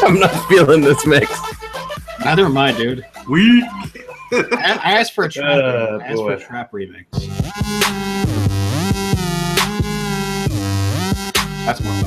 I'm not feeling this mix. Neither am I, dude. Weak. I asked for a trap. I asked for a trap remix. That's more like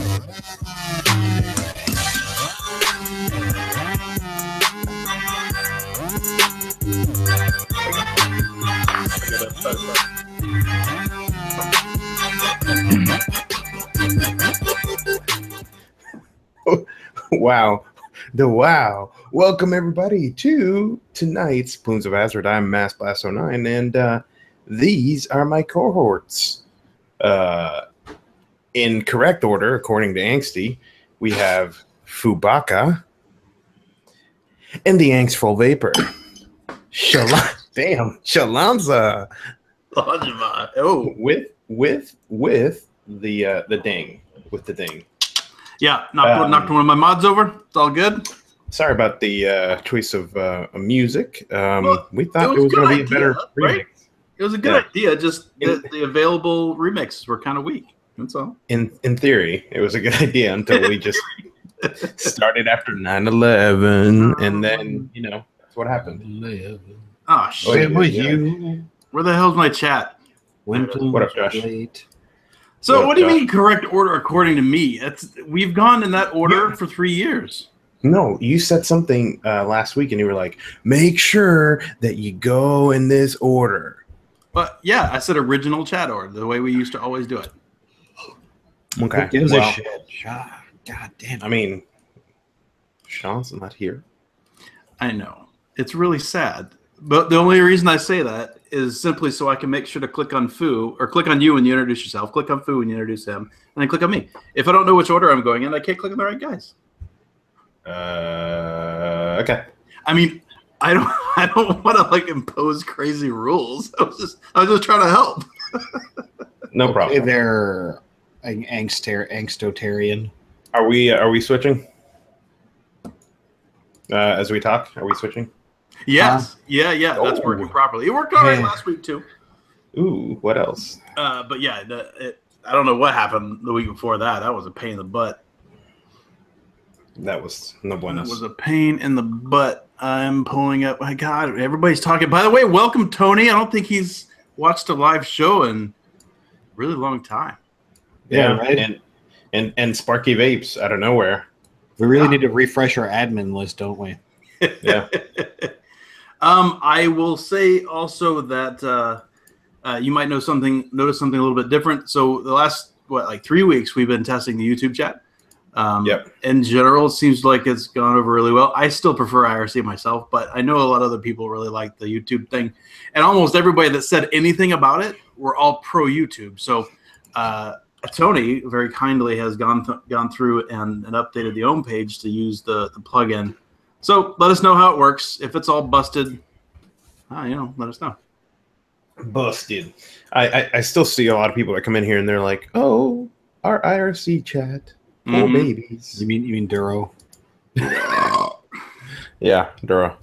Wow. Wow. Welcome, everybody, to tonight's Plumes of Hazard. I'm Mass Blast 09, and these are my cohorts. In correct order, according to Angsty, we have Fubaka and the Angstful Vapor. Shalanza. Oh, With the ding. With the ding. yeah, knocked one of my mods over. It's all good. Sorry about the choice of music. Well, we thought it was going to be a better remix. It was a good idea. Just the available remixes were kind of weak. That's all. In theory, it was a good idea until we just started after 9/11, and then that's what happened. Oh shit! you. Where the hell's my chat? What up, Josh? Late. So what do you mean correct order according to me? We've gone in that order for 3 years. No, you said something last week, and you were like, "Make sure that you go in this order." But yeah, I said original chat order, the way we used to always do it. Okay. Who gives well, a shit? God damn. I mean, Sean's not here. I know. It's really sad. But the only reason I say that is simply so I can make sure to click on Fu, or click on you when you introduce yourself, click on Fu when you introduce him, and then click on me. If I don't know which order I'm going in, I can't click on the right guys. Okay. I mean, I don't want to impose crazy rules. I was just trying to help. No problem. Okay, they're angstotarian. Are we switching? As we talk, are we switching? Yes. Yeah. That's working properly. It worked all right last week too. Ooh, what else? But yeah, I don't know what happened the week before that. That was a pain in the butt. That was no buenos. It was a pain in the butt. I'm pulling up. My God, everybody's talking. By the way, welcome, Tony. I don't think he's watched a live show in a really long time. Yeah, right. And Sparky Vapes out of nowhere. We really need to refresh our admin list, don't we? Yeah. I will say also that you might notice something a little bit different. So the last 3 weeks we've been testing the YouTube chat. Yep. In general, it seems like it's gone over really well. I still prefer IRC myself, but I know a lot of other people really like the YouTube thing. And almost everybody that said anything about it were all pro YouTube. So Tony very kindly has gone through and updated the home page to use the plugin. So let us know how it works. If it's all busted, let us know. Busted. I still see a lot of people that come in here and they're like, "Oh, our IRC chat, oh babies." You mean Duro? Yeah, Duro.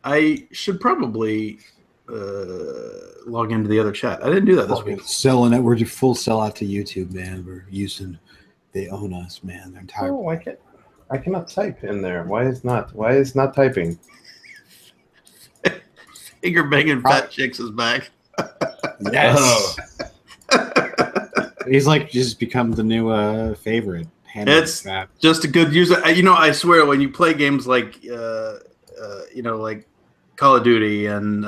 I should probably log into the other chat. I didn't do that this week. Selling it. We're just full sell out to YouTube, man. They own us, man. Their entire. Oh, I cannot type in there. Why is not typing? Finger banging fat chicks is back. Yes. He's just become the new favorite. It's just a good user. I swear when you play games like Call of Duty and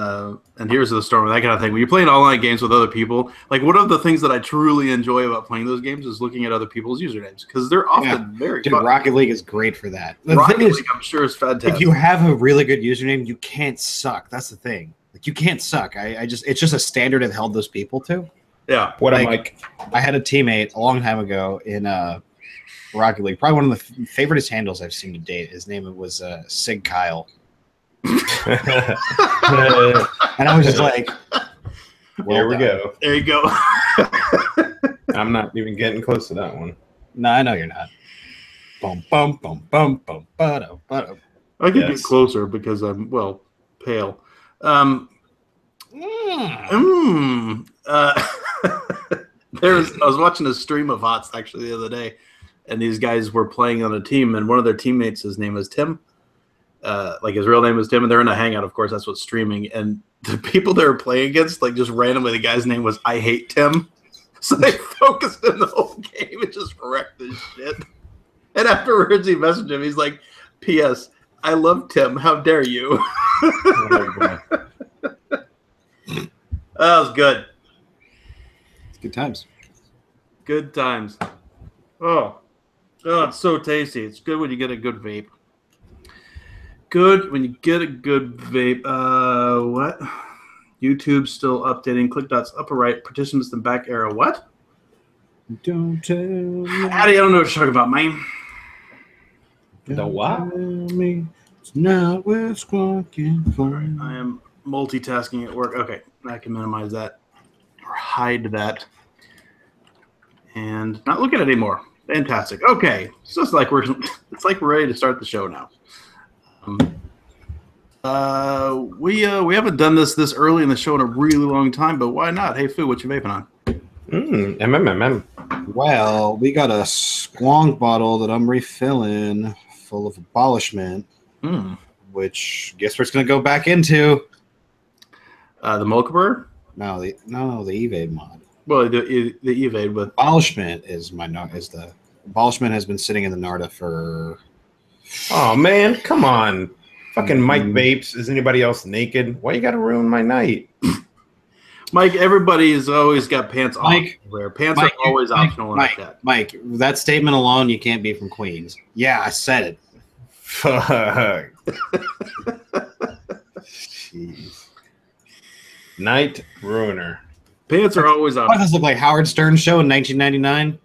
Heroes of the Storm, that kind of thing, when you're playing online games with other people, one of the things that I truly enjoy about playing those games is looking at other people's usernames, because they're often very fun. Rocket League is great for that. Rocket League, I'm sure, is fantastic. If you have a really good username, you can't suck. That's the thing. You can't suck. It's just a standard I've held those people to. Yeah. I had a teammate a long time ago in Rocket League, probably one of the favoriteest handles I've seen to date. His name was Sig Kyle. And I was just like, There we go. There you go. I'm not even getting close to that one. No, I know you're not. Bum, bum, bum, bum, bum, ba-dum, ba-dum. I can get closer because I'm, pale. I was watching a stream of HOTS actually the other day, and these guys were playing on a team, and one of their teammates, his name was Tim. Like his real name was Tim, and they're in a hangout, of course, that's what's streaming. And the people they were playing against, like just randomly, the guy's name was I Hate Tim. So they focused in the whole game and just wrecked this shit. And afterwards he messaged him, he's like, P.S. I love Tim, how dare you? Oh, that was good. It's good times. Good times. Oh, it's so tasty. It's good when you get a good vape. Good when you get a good vape. What? YouTube still updating. Click dots upper right. Participants in back arrow. What? Don't tell me. Addy, I don't know what you're talking about, man. The what? Tell me it's not worth squawking for. I am multitasking at work. Okay, I can minimize that or hide that. And not look at it anymore. Fantastic. Okay, so it's like we're ready to start the show now. We haven't done this early in the show in a really long time, but why not? Hey, Fu, what you vaping on? Well, we got a squonk bottle that I'm refilling full of abolishment, which guess where it's going to go back into? The Mulcaber? No, the Evade mod. Well, the Evade with Abolishment is the abolishment has been sitting in the Narda for. Oh man, come on. Fucking Mike vapes. Is anybody else naked? Why you gotta ruin my night? Mike, everybody's always got pants on. Mike, pants are always optional in Mike, that. Mike, that statement alone, you can't be from Queens. Yeah, I said it. Fuck. Jeez. Night ruiner. Pants are always Why optional. does this look like Howard Stern show in 1999?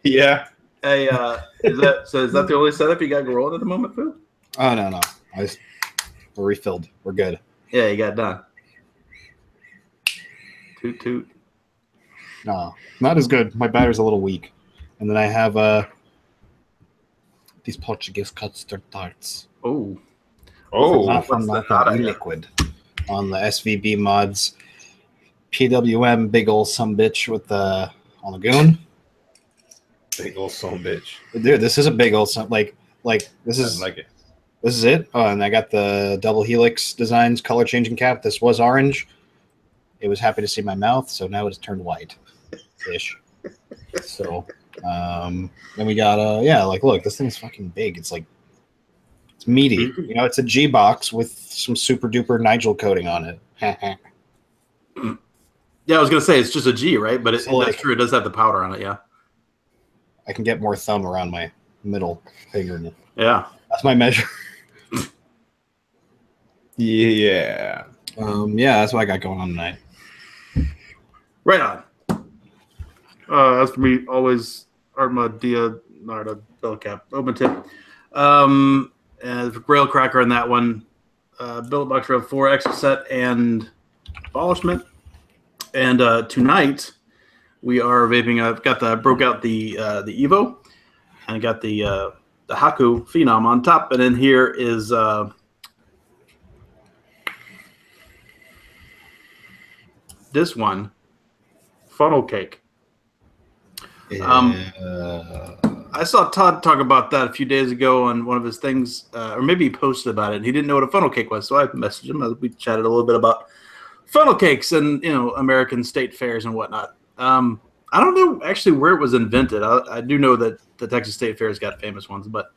Yeah. Hey, is that the only setup you got rolling at the moment, Fu? Oh no. We're refilled. We're good. Yeah, you got done. Toot toot. No, not as good. My battery's a little weak. And then I have these Portuguese custard tarts. Oh. Not from what's the hot idea? liquid on the SVB mods. PWM big ol' sumbitch with the on the goon. Big old son bitch. Dude, this is a big old like this is I like it. This is it. Oh, and I got the double helix designs color changing cap. This was orange. It was happy to see my mouth, so now it's turned white ish. So then we got look, this thing's fucking big. It's meaty. You know, it's a G box with some super duper Nigel coating on it. Yeah, I was gonna say it's just a G, right? But So, that's true. It does have the powder on it. Yeah. I can get more thumb around my middle finger. Yeah. That's my measure. Yeah. That's what I got going on tonight. Right on. As for me, always Armadillo, not a bell cap, open tip. And rail cracker on that one. Billet box rail 4 extra set and abolishment. And tonight we are vaping. I've got broke out the Evo, and I got the Haku Phenom on top, and then here is this one, funnel cake. I saw Todd talk about that a few days ago on one of his things, or maybe he posted about it. And he didn't know what a funnel cake was, so I messaged him. We chatted a little bit about funnel cakes and American state fairs and whatnot. I don't know actually where it was invented. I do know that the Texas State Fair's got famous ones, but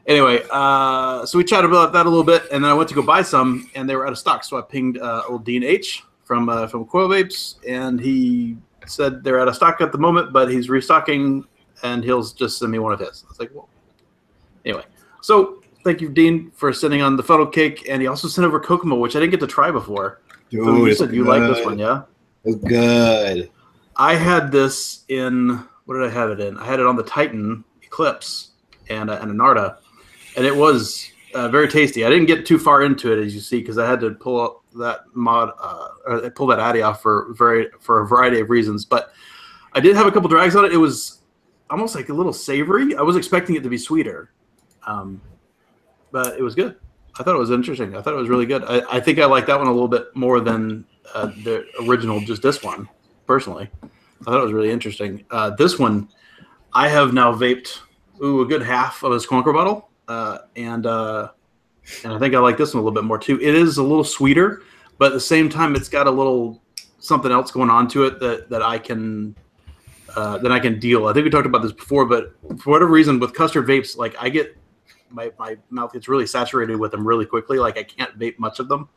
anyway, so we chatted about that a little bit, and then I went to go buy some, and they were out of stock. So I pinged old Dean H from Coil Vapes, and he said they're out of stock at the moment, but he's restocking, and he'll just send me one of his. I was like, well, anyway. So thank you, Dean, for sending on the funnel cake, and he also sent over Kokomo, which I didn't get to try before. Dude, so you said you like this one, yeah? It's good. I had this in, what did I have it in? I had it on the Titan Eclipse and a Narda, and it was very tasty. I didn't get too far into it, as you see, because I had to pull up that mod, or pull that Addy off for a variety of reasons. But I did have a couple drags on it. It was almost like a little savory. I was expecting it to be sweeter, but it was good. I thought it was interesting. I thought it was really good. I think I like that one a little bit more than the original, just this one, personally. I thought it was really interesting. This one, I have now vaped a good half of a Squonker bottle, and I think I like this one a little bit more too. It is a little sweeter, but at the same time, it's got a little something else going on to it that I can deal. I think we talked about this before, but for whatever reason, with custard vapes, like I get my mouth gets really saturated with them really quickly. Like I can't vape much of them.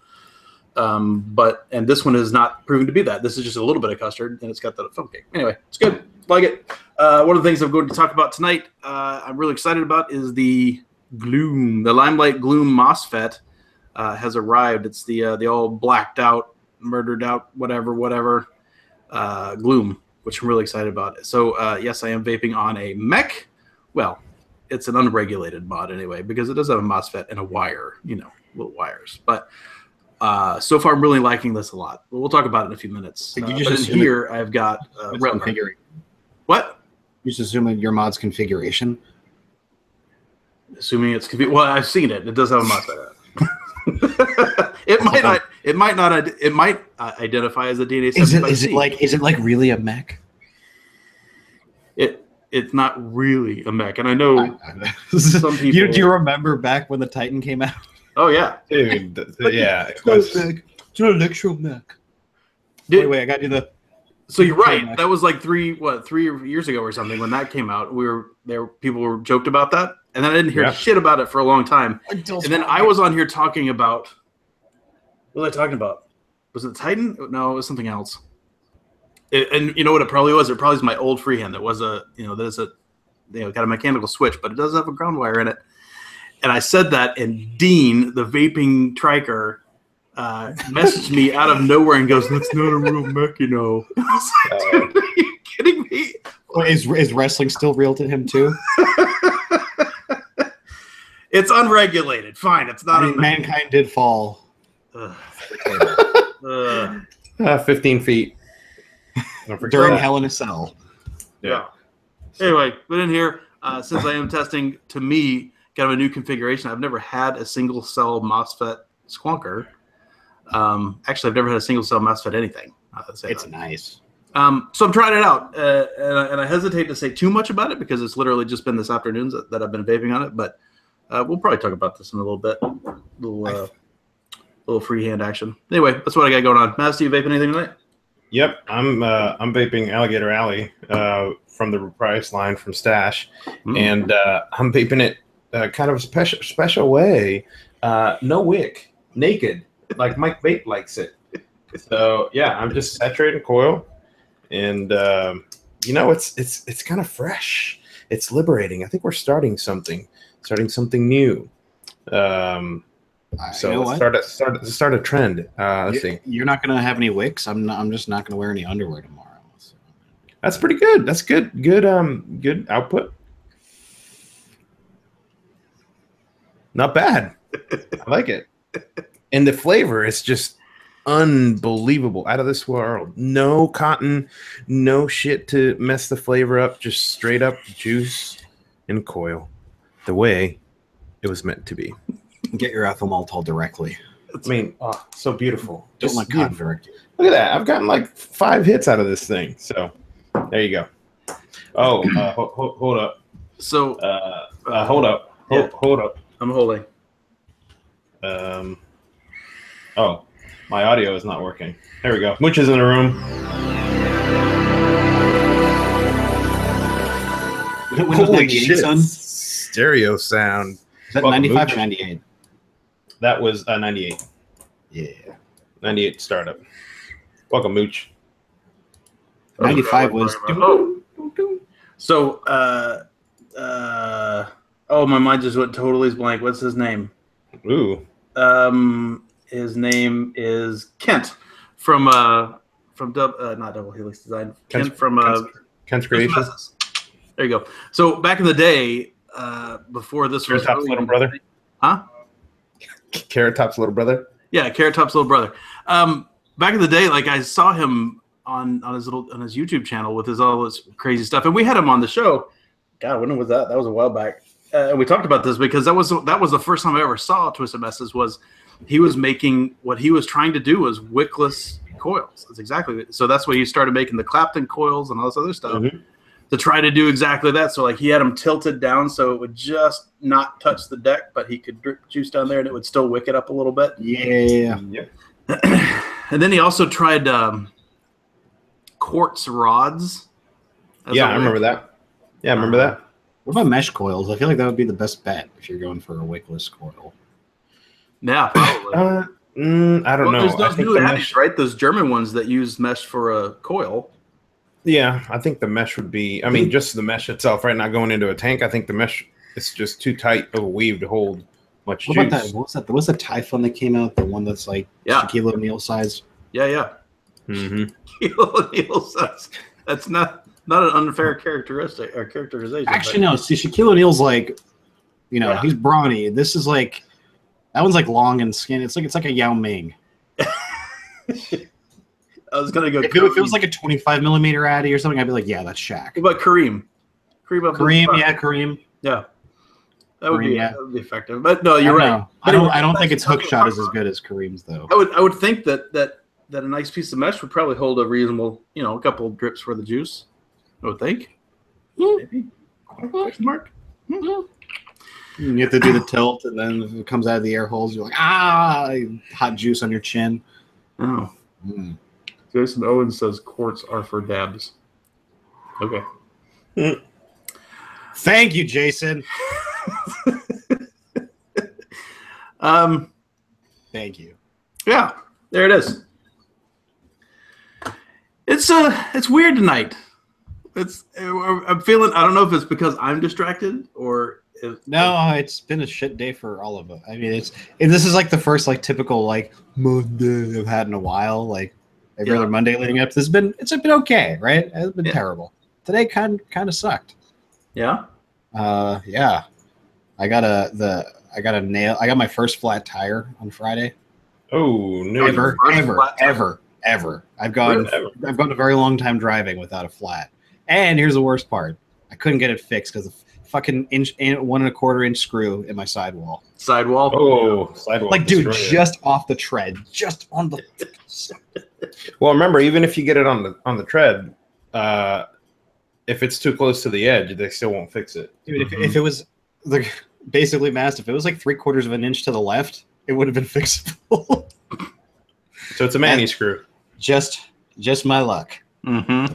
And this one is not proven to be that. This is just a little bit of custard, and it's got the foam cake. Anyway, it's good. Like it. One of the things I'm going to talk about tonight, I'm really excited about, is the Gloom. The Limelight Gloom MOSFET has arrived. It's the all blacked out, murdered out, whatever, Gloom, which I'm really excited about. So yes, I am vaping on a mech. Well, it's an unregulated mod anyway, because it does have a MOSFET and a wire, little wires. But so far, I'm really liking this a lot. We'll talk about it in a few minutes. Did you but in here, I've got configuration. What? You just assuming your mod's configuration. Assuming it's well, I've seen it. It does have a MOSFET. It might identify as a DNA. Is it like really a mech? It's not really a mech, and I know some people. Do you remember back when the Titan came out? Oh yeah, dude. Yeah, it's an electro mech. Wait, I got to do the. So you're right. That was like 3 years ago or something when that came out. People were joked about that, and then I didn't hear shit about it for a long time. And then I was on here talking about. What was I talking about? Was it Titan? No, it was something else. And you know what it probably was? It probably was my old freehand. That was got a mechanical switch, but it does have a ground wire in it. And I said that, and Dean, the vaping triker, messaged me out of nowhere and goes, "That's not a real mech, I was like, dude, are you kidding me?" Well, is wrestling still real to him too? It's unregulated. Fine, it's not. Mankind did fall. 15 feet. During Hell in a Cell. Yeah. Anyway, but in here, since I am testing, to me, kind of a new configuration. I've never had a single cell MOSFET Squonker. Actually, I've never had a single cell MOSFET anything. It's nice. So I'm trying it out, and I hesitate to say too much about it because it's literally just been this afternoon that I've been vaping on it. But we'll probably talk about this in a little bit. Little freehand action. Anyway, that's what I got going on. Mass, do you vape anything tonight? Yep, I'm vaping Alligator Alley from the Reprise line from Stash, and I'm vaping it kind of a special way. No wick, naked, like Mike Vape likes it. So yeah, I'm just saturating coil, and it's kind of fresh. It's liberating. I think we're starting something new. So let's start a trend. Let's see. You're not going to have any wicks. I'm just not going to wear any underwear tomorrow. So. That's pretty good. That's good. Good output. Not bad. I like it. And the flavor is just unbelievable. Out of this world. No cotton, no shit to mess the flavor up. Just straight up juice and coil. The way it was meant to be. Get your ethyl maltol directly. I mean, so beautiful. Don't like cotton directly. Look at that. I've gotten like 5 hits out of this thing. So there you go. Oh, hold up. So hold up. Hold up. I'm holding. Oh, my audio is not working. There we go. Mooch is in the room. Holy shit. Stereo sound. Is that 95 or 98? That was 98. Yeah. 98 startup. Welcome, Mooch. 95 was... So, my mind just went totally blank. What's his name? Ooh. His name is Kent from not Double Helix Design. Kent from Kent's Creations. There you go. So back in the day, before this was Carrot Top's little brother. Huh? Carrot Top's little brother. Yeah, Carrot Top's little brother. Back in the day, like I saw him on his YouTube channel with all this crazy stuff, and we had him on the show. God, when was that? That was a while back. And we talked about this because that was the first time I ever saw Twisted Messes. Was he was making what he was trying to do was wickless coils. That's exactly so. That's why he started making the Clapton coils and all this other stuff to try to do exactly that. So like he had them tilted down so it would just not touch the deck, but he could drip juice down there and it would still wick it up a little bit. Yeah. And then he also tried quartz rods. Yeah, I remember that. Yeah, I remember that. What about mesh coils? I feel like that would be the best bet if you're going for a wickless coil. Yeah, probably. I don't know. There's those new Addies, right? Those German ones that use mesh for a coil. Yeah, I think the mesh would be. I mean, just the mesh itself, right? Not going into a tank. I think the mesh is just too tight of a weave to hold much juice. What about that? What's the Typhon that came out? The one that's like Shaquille O'Neal size. Yeah. Shaquille O'Neal size. That's not an unfair characteristic or characterization. Actually, no. See, Shaquille O'Neal's like, he's brawny. This is like, that one's like long and skinny. It's like a Yao Ming. I was gonna go. If it was like a 25 millimeter Addy or something, I'd be like, yeah, that's Shaq. What about Kareem? Kareem. Yeah, that would be effective. But no, you're right. I don't think its hook shot is as good as Kareem's though. I would think that a nice piece of mesh would probably hold a reasonable, a couple of drips for the juice. I would think. Maybe. Question mark. You have to do the tilt, and then if it comes out of the air holes, you're like, hot juice on your chin. Oh. Jason Owens says quartz are for dabs. Okay. Thank you, Jason. Thank you. Yeah, there it is. It's weird tonight. I'm feeling. I don't know if it's because I'm distracted or. It's been a shit day for all of us. I mean, this is like the first like typical like Monday I've had in a while. Like every other Monday leading up, it's been okay, right? It's been terrible. Today kind of sucked. Yeah. Yeah. I got my first flat tire on Friday. Oh no! Ever. I've gone a very long time driving without a flat. And here's the worst part: I couldn't get it fixed because the fucking 1 1/4 inch screw in my sidewall. Sidewall. Oh, sidewall. Like, dude, just off the tread, just on the. Well, remember, even if you get it on the tread, if it's too close to the edge, they still won't fix it. Dude, if it was basically masked, if it was like 3/4 of an inch to the left, it would have been fixable. So it's a Manny screw. Just my luck. Mm-hmm.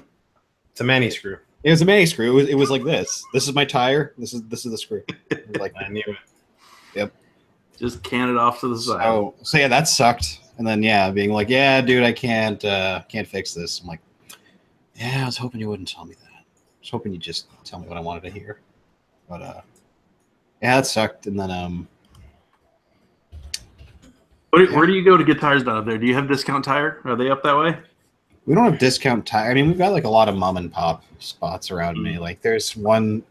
It's a Manny screw. It was a Manny screw. It was like this. This is my tire. This is the screw. Like I knew it. Yep. Just can it off to the side. So yeah, that sucked. And then being like, yeah, dude, I can't fix this. I'm like, yeah, I was hoping you wouldn't tell me that. I was hoping you'd just tell me what I wanted to hear. But yeah, it sucked. And then where do you go to get tires done up there? Do you have Discount Tire? Are they up that way? We don't have Discount Tire. I mean, we've got like a lot of mom and pop spots around me. Like there's one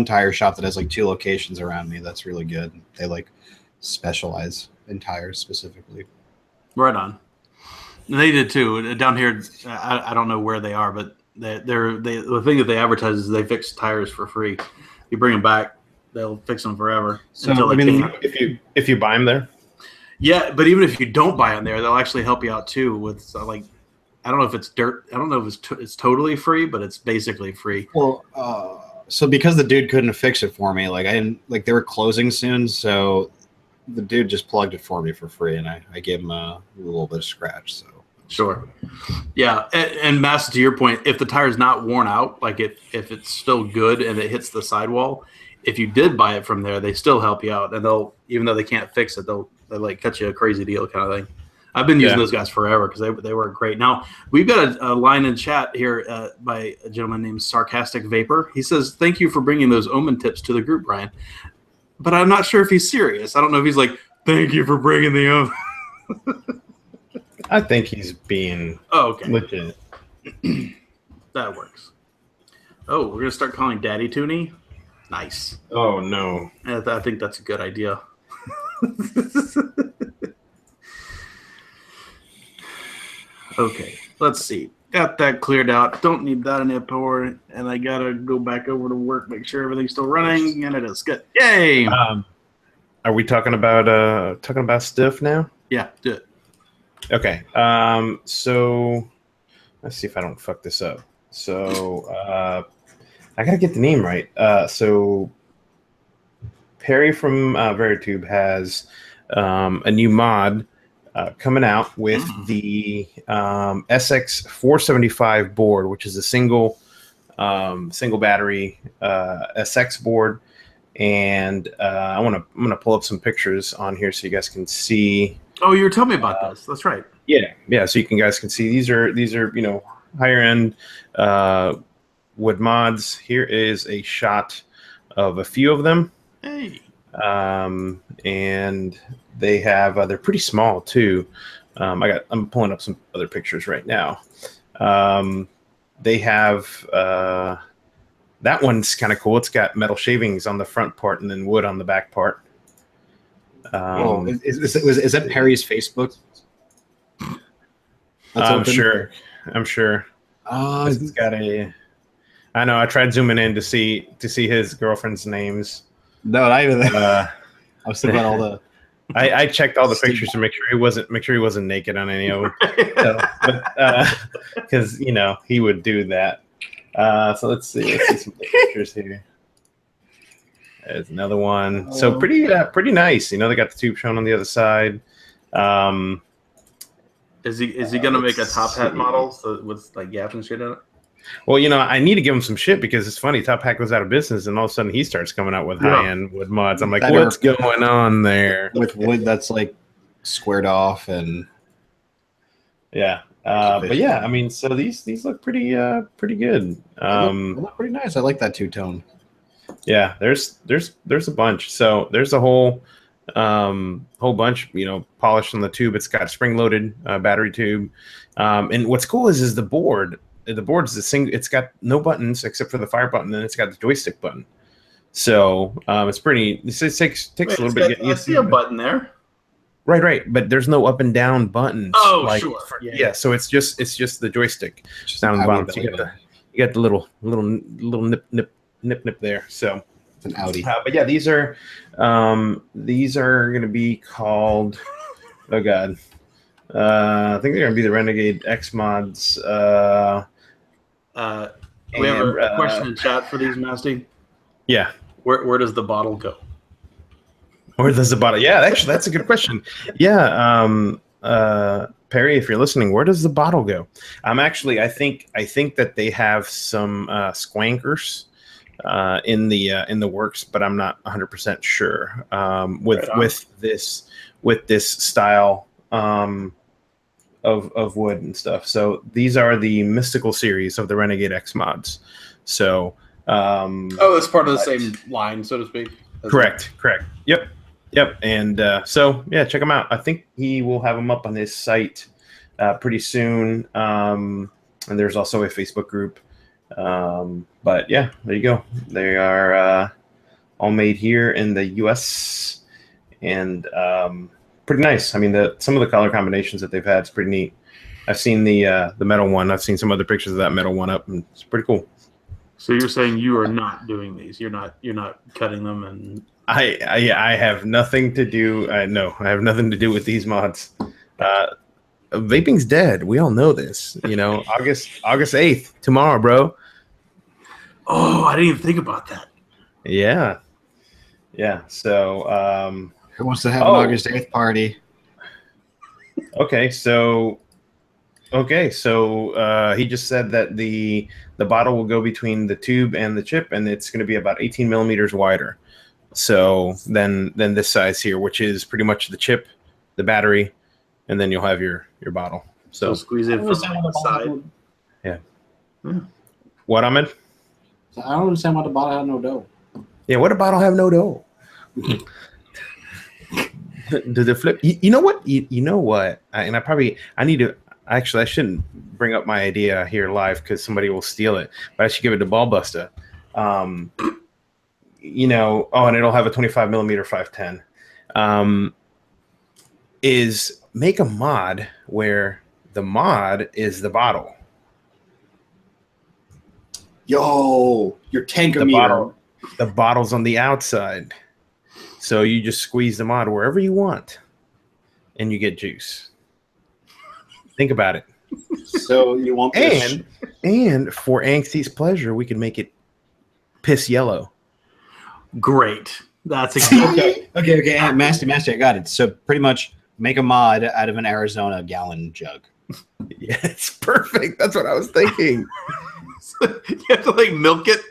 tire shop that has like 2 locations around me. That's really good. They like specialize in tires specifically. Right on. They did too. Down here, I don't know where they are, but the thing that they advertise is they fix tires for free. You bring them back, they'll fix them forever. So I mean, if you buy them there. Yeah, but even if you don't buy them there, they'll actually help you out too with like. I don't know if it's dirt. I don't know if it's totally free, but it's basically free. Well, so because the dude couldn't fix it for me, like I didn't like they were closing soon, so the dude just plugged it for me for free, and I gave him a little bit of scratch. So sure, yeah. And Mass, to your point, if the tire's not worn out, like if it's still good and it hits the sidewall, if you did buy it from there, they still help you out, and they'll even though they can't fix it, they'll like cut you a crazy deal kind of thing. I've been using those guys forever because they work great. Now, we've got a line in chat here by a gentleman named Sarcastic Vapor. He says, thank you for bringing those omen tips to the group, Brian. But I'm not sure if he's serious. I don't know if he's like, thank you for bringing the omen. I think he's being legit. That works. Oh, we're going to start calling Daddy Tooney? Nice. Oh, no. I think that's a good idea. Okay, let's see. Got that cleared out. Don't need that anymore. And I gotta go back over to work, make sure everything's still running, and it is good. Yay! Are we talking about stiff now? Yeah, do it. Okay. So let's see if I don't fuck this up. So I gotta get the name right. So Perry from Veritube has a new mod coming out with the SX 475 board, which is a single battery SX board. And I'm gonna pull up some pictures on here so you guys can see. Oh, you were telling me about this. That's right. Yeah. So you guys can see these are higher end wood mods. Here is a shot of a few of them. Hey. And they have they're pretty small too. I'm pulling up some other pictures right now. They have that one's kind of cool. It's got metal shavings on the front part and then wood on the back part. Is that Perry's Facebook? I'm sure. It's got a. I know. I tried zooming in to see his girlfriend's names. No, not even that. I was thinking about all the. I checked all the pictures to make sure he wasn't naked on any of them. Because he would do that. So let's see some pictures here. There's another one. So pretty nice. They got the tube shown on the other side. Is he gonna make a top hat model with like gaps and shit in it? Well, I need to give him some shit because it's funny. Top Hat goes out of business, and all of a sudden he starts coming out with high-end wood mods. I'm like, what's going on there? With wood that's like squared off and yeah. But yeah, I mean, so these look pretty good. They look pretty nice. I like that two-tone. Yeah, there's a bunch. So there's a whole bunch, polished on the tube. It's got a spring-loaded battery tube. And what's cool is the board. The board's the single. It's got no buttons except for the fire button, and it's got the joystick button. So it's pretty. It takes a little bit. I see a button there. Right. But there's no up and down buttons. Oh, sure. Yeah. So it's just the joystick down the bottom. So you got the little nip there. So it's an Audi. But yeah, these are going to be called. Oh God. I think they're going to be the Renegade X mods. We have a question in chat for these, Nasty. Yeah. Where does the bottle go? Where does the bottle? Yeah, actually, that's a good question. Yeah, Perry, if you're listening, where does the bottle go? I think that they have some squankers in the works, but I'm not 100% sure with this style of wood and stuff. So these are the mystical series of the Renegade X mods. So that's part of the same line, so to speak. Correct. Yep. And so yeah, check them out. I think he will have them up on his site pretty soon. And there's also a Facebook group. But yeah, there you go. They are all made here in the US and pretty nice. I mean, some of the color combinations that they've had is pretty neat. I've seen the metal one. I've seen some other pictures of that metal one up, and it's pretty cool. So you're saying you are not doing these? You're not cutting them? And I have nothing to do. No, I have nothing to do with these mods. Vaping's dead. We all know this. August 8th, tomorrow, bro. Oh, I didn't even think about that. Yeah. So who wants to have an August 8th party? Okay, so he just said that the bottle will go between the tube and the chip, and it's going to be about 18 millimeters wider. So then this size here, which is pretty much the chip, the battery, and then you'll have your bottle. So squeeze it from the side. Yeah. What, Ahmed? I don't understand why the bottle has no dough. Yeah, what a bottle have no dough? Does it flip? You know what? You know what? I need to. Actually, I shouldn't bring up my idea here live because somebody will steal it. But I should give it to Ballbuster. And it'll have a 25 millimeter 510. Is make a mod where the mod is the bottle. Yo, your tanker meter. The bottle's on the outside. So you just squeeze the mod wherever you want, and you get juice. Think about it. So you won't be And for Angsty's pleasure, we can make it piss yellow. Great. That's exactly okay. Master, I got it. So pretty much make a mod out of an Arizona gallon jug. Yeah, it's perfect. That's what I was thinking. You have to like milk it.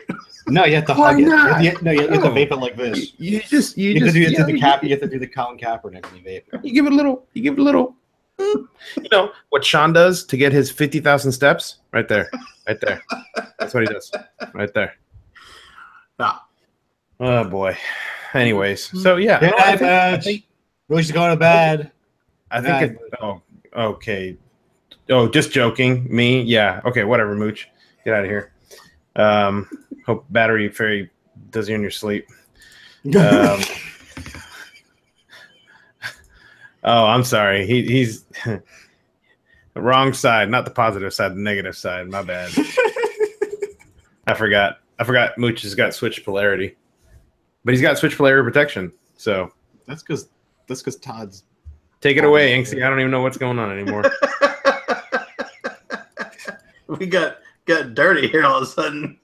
No, you have to hug it. You have to vape it like this. You have to do the Colin Kaepernick when you vape it. You give it a little. You know what Sean does to get his 50,000 steps? Right there. That's what he does. Right there. Ah. Oh boy. Anyways, so yeah. I think we should go to bed. I think. Okay. Oh, just joking. Me? Yeah. Okay. Whatever. Mooch, get out of here. Hope Battery Fairy does you in your sleep. Oh, I'm sorry. He's the wrong side, not the positive side, the negative side. My bad. I forgot Mooch has got switch polarity. But he's got switch polarity protection. So that's because Todd's take it away, Inksy. I don't even know what's going on anymore. We got dirty here all of a sudden.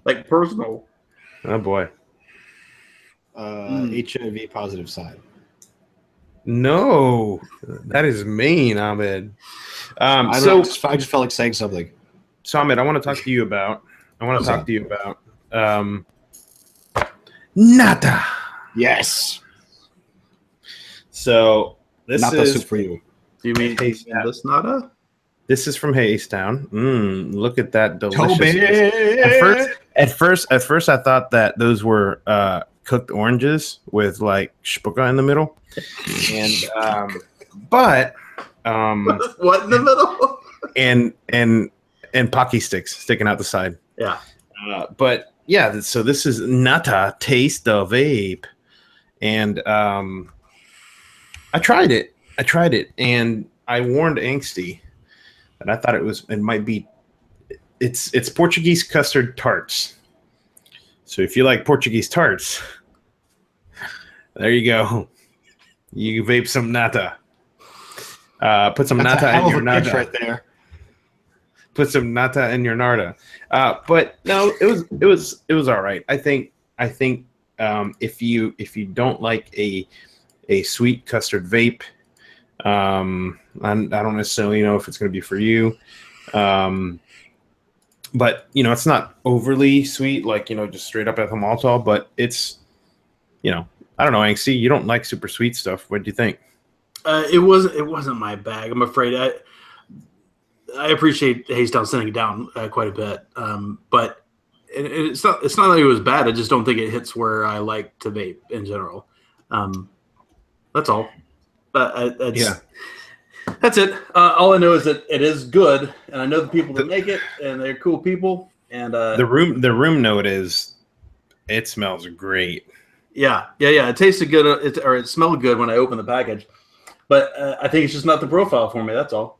Like personal. Oh boy. HIV positive side. No, that is mean, Ahmed. I just felt like saying something. So Ahmed, I want to talk to you about Nata. Yes. So this Nata is soup for you. Do you mean this Nata? This is from Haystown. Look at that delicious. Toby. At first, I thought that those were cooked oranges with like shpuka in the middle, and but what in the middle? and Pocky sticks sticking out the side. Yeah. But yeah, so this is Nata Taste the Vape, and I tried it, and I warned Angsty that I thought it might be. It's Portuguese custard tarts. So if you like Portuguese tarts, there you go. You vape some Nata. Put some Nata in your Nata right there. Put some Nata in your Narda. But no, it was all right. I think if you don't like a sweet custard vape, I don't necessarily know if it's going to be for you. But it's not overly sweet, like just straight up ethyl maltol. But it's, I don't know, Angsty. You don't like super sweet stuff. What do you think? It wasn't my bag. I'm afraid. I appreciate Haystown sending it down quite a bit, but it's not that it was bad. I just don't think it hits where I like to vape in general. That's all. Yeah. That's it. All I know is that it is good, and I know the people that make it, and they're cool people. And the room note is, it smells great. Yeah. It tasted good, or it smelled good when I opened the package, but I think it's just not the profile for me. That's all.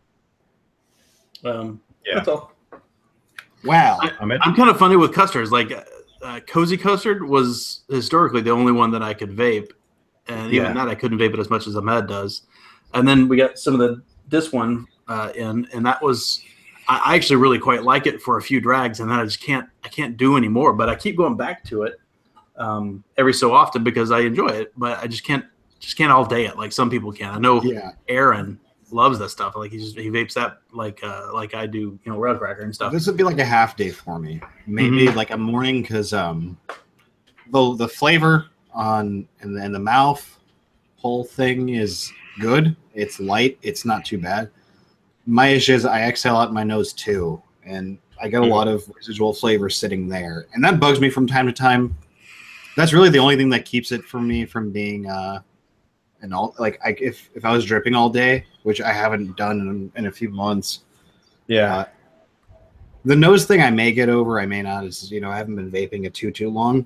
That's all. Wow. I'm kind of funny with custards. Like Cozy Custard was historically the only one that I could vape, and even that I couldn't vape it as much as Ahmed does. And then we got some of this one in, and that was I actually really quite like it for a few drags, and then I can't do anymore. But I keep going back to it every so often because I enjoy it, but I just can't all day it like some people can. I know Aaron loves that stuff. Like he vapes that like I do, rail cracker and stuff. This would be like a half day for me, maybe like a morning, because the flavor in the mouth whole thing is good. It's light. It's not too bad. My issue is I exhale out my nose too, and I get a lot of residual flavor sitting there, and that bugs me from time to time. That's really the only thing that keeps it from me from being if I was dripping all day, which I haven't done in a few months. Yeah. The nose thing I may get over, I may not. Is I haven't been vaping it too long.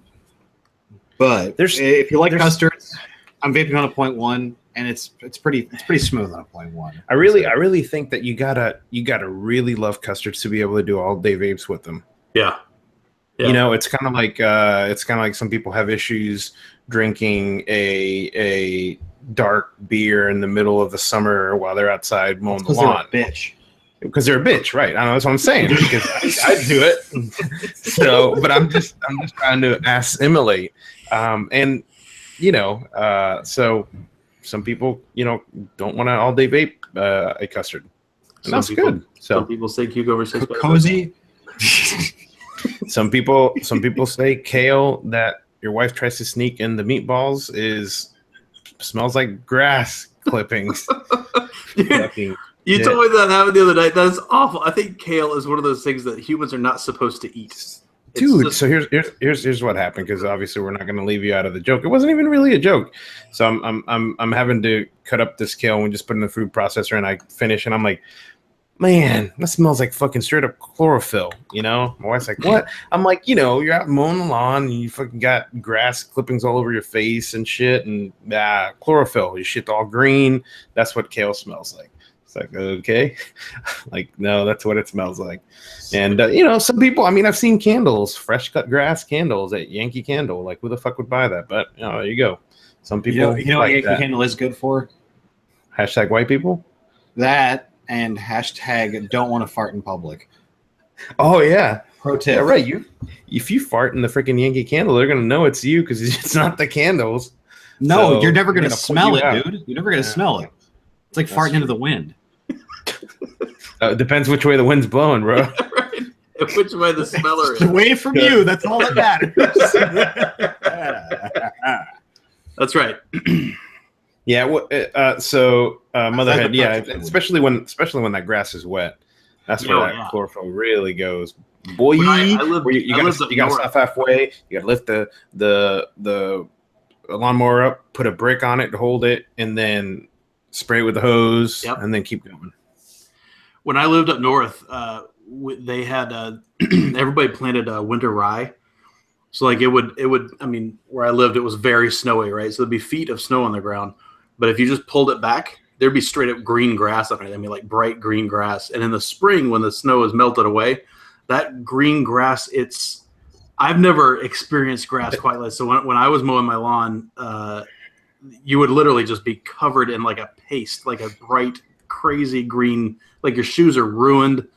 But if you like custards, I'm vaping on a 0.1, and it's pretty smooth on a 0.1. I really think that you gotta really love custards to be able to do all day vapes with them. Yeah. It's kind of like some people have issues drinking a dark beer in the middle of the summer while they're outside mowing the lawn. Bitch. Because they're a bitch, right? I know that's what I'm saying. Because I do it. So, but I'm just trying to assimilate. And so some people, don't want to all day vape a custard. And that's good. So some people say cucumber tastes cozy. Some people say kale that your wife tries to sneak in the meatballs smells like grass clippings. You told me that happened the other night. That is awful. I think kale is one of those things that humans are not supposed to eat. Dude, so here's what happened, because obviously we're not going to leave you out of the joke. It wasn't even really a joke. So I'm having to cut up this kale and we just put it in the food processor, and I finish and I'm like, man, that smells like fucking straight up chlorophyll. My wife's like, what? I'm like, you're out mowing the lawn and you fucking got grass clippings all over your face and shit, and chlorophyll. Your shit's all green. That's what kale smells like. It's like, okay. Like, no, that's what it smells like. And, some people, I've seen candles, fresh cut grass candles at Yankee Candle. Like, who the fuck would buy that? But, there you go. Some people You know what Yankee Candle is good for? Hashtag white people? That and hashtag don't want to fart in public. Oh, yeah. Pro tip. Yeah, right. If you fart in the freaking Yankee Candle, they're going to know it's you because it's not the candles. No, So you're never going to smell it, out. dude. You're never going to smell it. It's like farting into the wind. It depends which way the wind's blowing, bro. Right. Which way the smeller is. Away from you. That's all that matters. That's right. Yeah. Motherhead. Yeah. Especially when that grass is wet. That's where that chlorophyll really goes. Boy, you gotta stop halfway. You gotta lift the lawnmower up, put a brick on it to hold it, and then spray it with the hose, and then keep going. When I lived up north, they had everybody planted winter rye. So like it would. Where I lived, it was very snowy, right? So there'd be feet of snow on the ground. But if you just pulled it back, there'd be straight up green grass on it. Like bright green grass. And in the spring, when the snow is melted away, that green grass, I've never experienced grass quite like. So when I was mowing my lawn, you would literally just be covered in like a paste, like a bright, crazy green, like your shoes are ruined.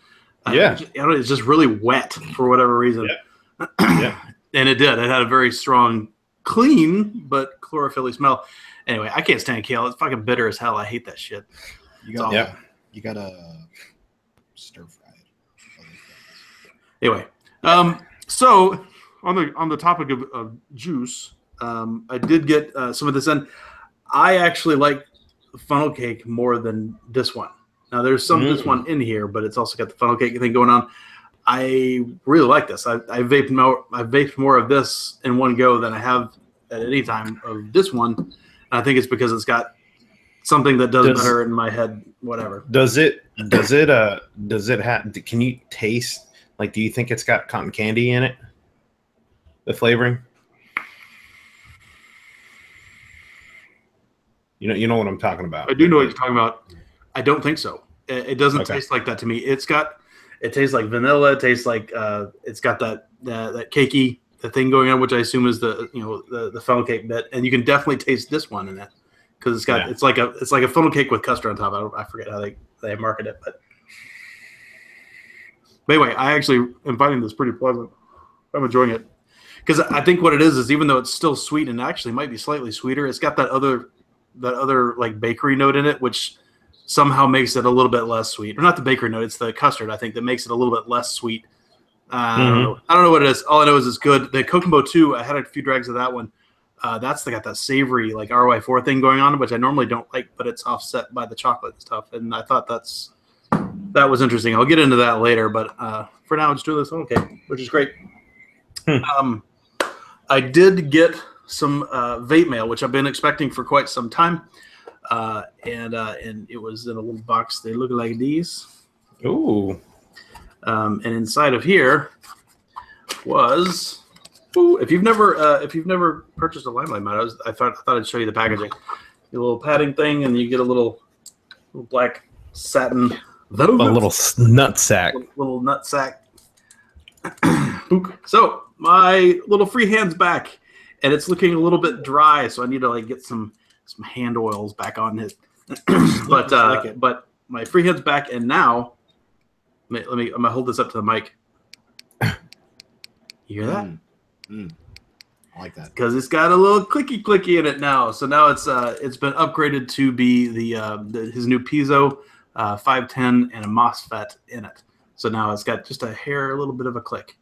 It's just really wet for whatever reason. Yeah. And it did. It had a very strong, clean, but chlorophyll-y smell. Anyway, I can't stand kale. It's fucking bitter as hell. I hate that shit. You gotta stir fry it. Anyway, so on the topic of juice, I did get some of this in. I actually like funnel cake more than this one. Now there's some of this one in here, but it's also got the funnel cake thing going on. I really like this. I vaped more of this in one go than I have at any time of this one. And I think it's because it's got something that does better in my head. Whatever. Does it have? Can you taste? Like, do you think it's got cotton candy in it? The flavoring. You know what I'm talking about. I do know what you're talking about. I don't think so. It doesn't taste like that to me. It tastes like vanilla. It tastes like it's got that cakey thing going on, which I assume is the funnel cake bit. And you can definitely taste this one in it because it's got it's like a funnel cake with custard on top. I forget how they market it, but anyway, I actually am finding this pretty pleasant. I'm enjoying it because I think what it is even though it's still sweet and actually might be slightly sweeter, it's got that other like bakery note in it, which somehow makes it a little bit less sweet. Or not the bakery note, it's the custard, I think, that makes it a little bit less sweet. I don't know what it is. All I know is it's good. The Kokomo 2, I had a few drags of that one. That's got that savory, like RY4 thing going on, which I normally don't like, but it's offset by the chocolate stuff. And I thought that was interesting. I'll get into that later, but for now, I'm just doing this okay, which is great. I did get some vape mail, which I've been expecting for quite some time. And it was in a little box. They look like these. Ooh. And inside of here was, if you've never purchased a Limelight mat, I thought I'd show you the packaging. A little padding thing, and you get a little black satin velvet. A little nut sack. Little nut sack. So my little free hand's back, and it's looking a little bit dry, so I need to get some some hand oils back on it. But my freehand's back, and now I'm gonna hold this up to the mic. You hear that? I like that because it's got a little clicky in it now. So now it's been upgraded to be his new piezo 510 and a MOSFET in it. So now it's got just a little bit of a click,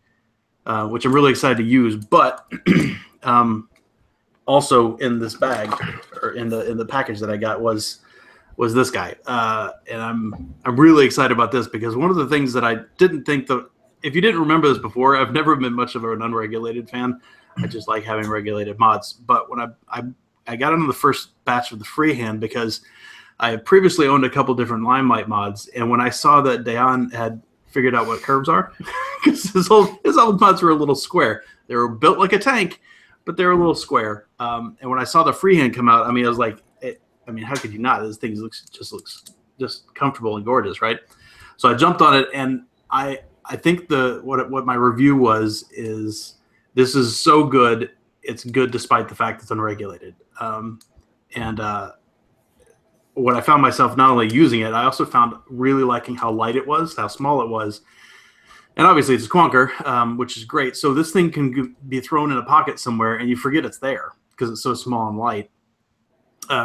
which I'm really excited to use. But also in this bag, or in the package that I got was this guy, and I'm really excited about this because one of the things that I didn't think that, if you didn't remember this before, I've never been much of an unregulated fan. I just like having regulated mods. But when I got into the first batch of the freehand, because I had previously owned a couple different Limelight mods, and when I saw that Dayan had figured out what curves are, because his old mods were a little square. They were built like a tank, but they're a little square. And when I saw the freehand come out, I mean, I was like, how could you not? This thing looks just comfortable and gorgeous, right? So I jumped on it, and I think what my review is this is so good. It's good despite the fact it's unregulated. What I found myself not only using it, I also found really liking how light it was, how small it was. And obviously it's a clunker, which is great. So this thing can be thrown in a pocket somewhere and you forget it's there because it's so small and light,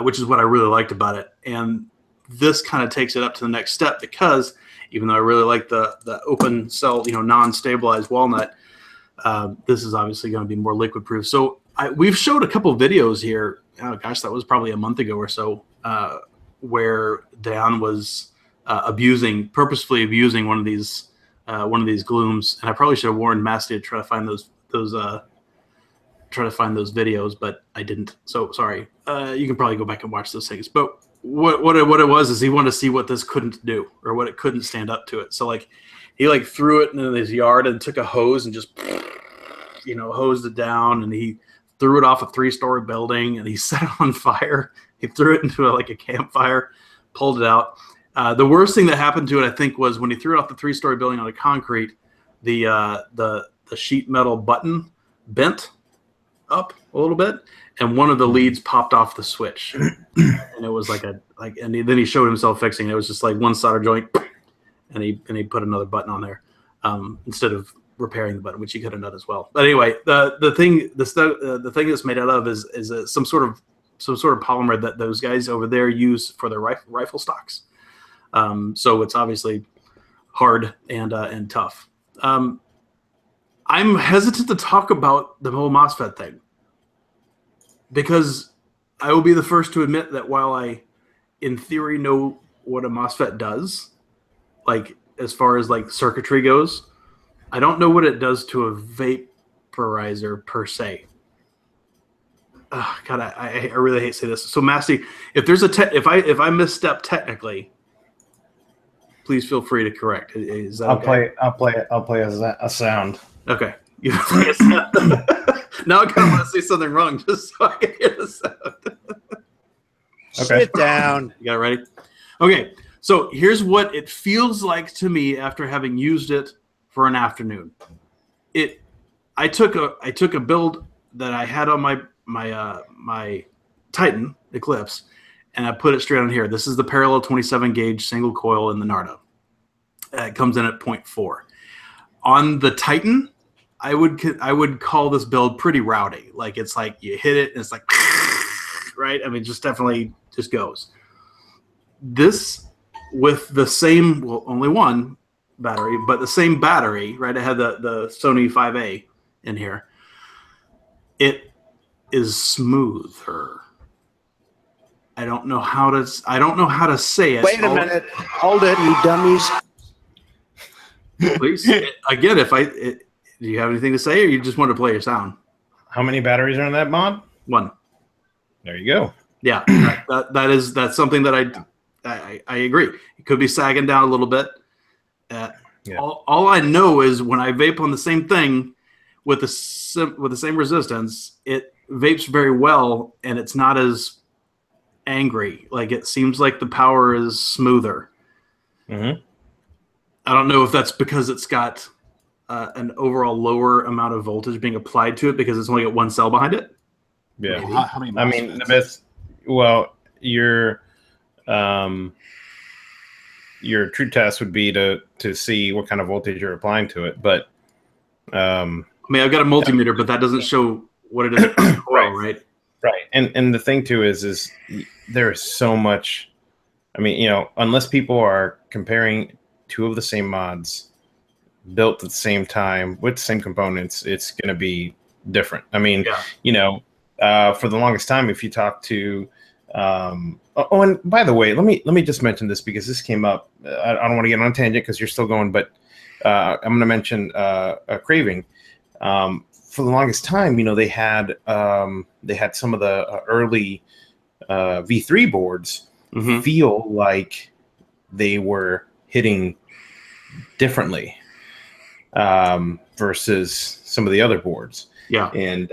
which is what I really liked about it. And this kind of takes it up to the next step because even though I really like the open cell, non-stabilized walnut, this is obviously going to be more liquid proof. So we've showed a couple videos here. Oh gosh, that was probably a month ago or so, where Dayan was purposefully abusing one of these glooms, and I probably should have warned Masty to try to find those videos, but I didn't. So sorry. You can probably go back and watch those things. But what it was is he wanted to see what this couldn't do, or what it couldn't stand up to it. So he threw it into his yard and took a hose and just hosed it down, and he threw it off a 3-story building and he set it on fire. He threw it into a campfire, pulled it out. The worst thing that happened to it, I think, was when he threw it off the 3-story building on the concrete, the sheet metal button bent up a little bit, and one of the leads popped off the switch. And it was then he showed himself fixing it. It was just like one solder joint, and he put another button on there instead of repairing the button, which he could have done as well. But anyway, the thing that's made out of is some sort of polymer that those guys over there use for their rifle stocks. So it's obviously hard and tough. I'm hesitant to talk about the whole MOSFET thing because I will be the first to admit that while I, in theory, know what a MOSFET does, as far as circuitry goes, I don't know what it does to a vaporizer per se. God, I really hate to say this. So, Masty, if there's if I misstep technically, please feel free to correct. Is that okay? I'll play a sound. Okay. You play a sound. Now I kind of want to say something wrong just so I can hear the sound. Okay. Sit down. You got it ready? Okay. So here's what it feels like to me after having used it for an afternoon. I took a build that I had on my Titan Eclipse, and I put it straight on here. This is the parallel 27 gauge single coil in the Nardo. It comes in at 0.4. On the Titan, I would call this build pretty rowdy. It's like you hit it and it's like, right? I mean, definitely goes. This with the same, well, only one battery, but the same battery, right? I had the Sony 5A in here. It is smoother. I don't know how to say it. Wait a minute. Hold it, you dummies. Please. Again, do you have anything to say, or you just want to play your sound? How many batteries are in that mod? 1. There you go. Yeah, that's something that I agree. It could be sagging down a little bit. Yeah. All I know is when I vape on the same thing with the same resistance, it vapes very well, and it's not as angry. It seems like the power is smoother. Mm-hmm. I don't know if that's because it's got an overall lower amount of voltage being applied to it because it's only got one cell behind it. Yeah. How many MOSFETs? I mean, the best. well, your true test would be to see what kind of voltage you're applying to it. But I mean, I've got a multimeter, but that doesn't show what it is. Right. And the thing too is there is so much. I mean, unless people are comparing two of the same mods built at the same time with the same components, it's going to be different. I mean, for the longest time, if you talk to and by the way, let me just mention this because this came up. I don't want to get on a tangent because you're still going, but I'm going to mention Craving. For the longest time, they had some of the early V3 boards feel like they were hitting differently versus some of the other boards. Yeah. And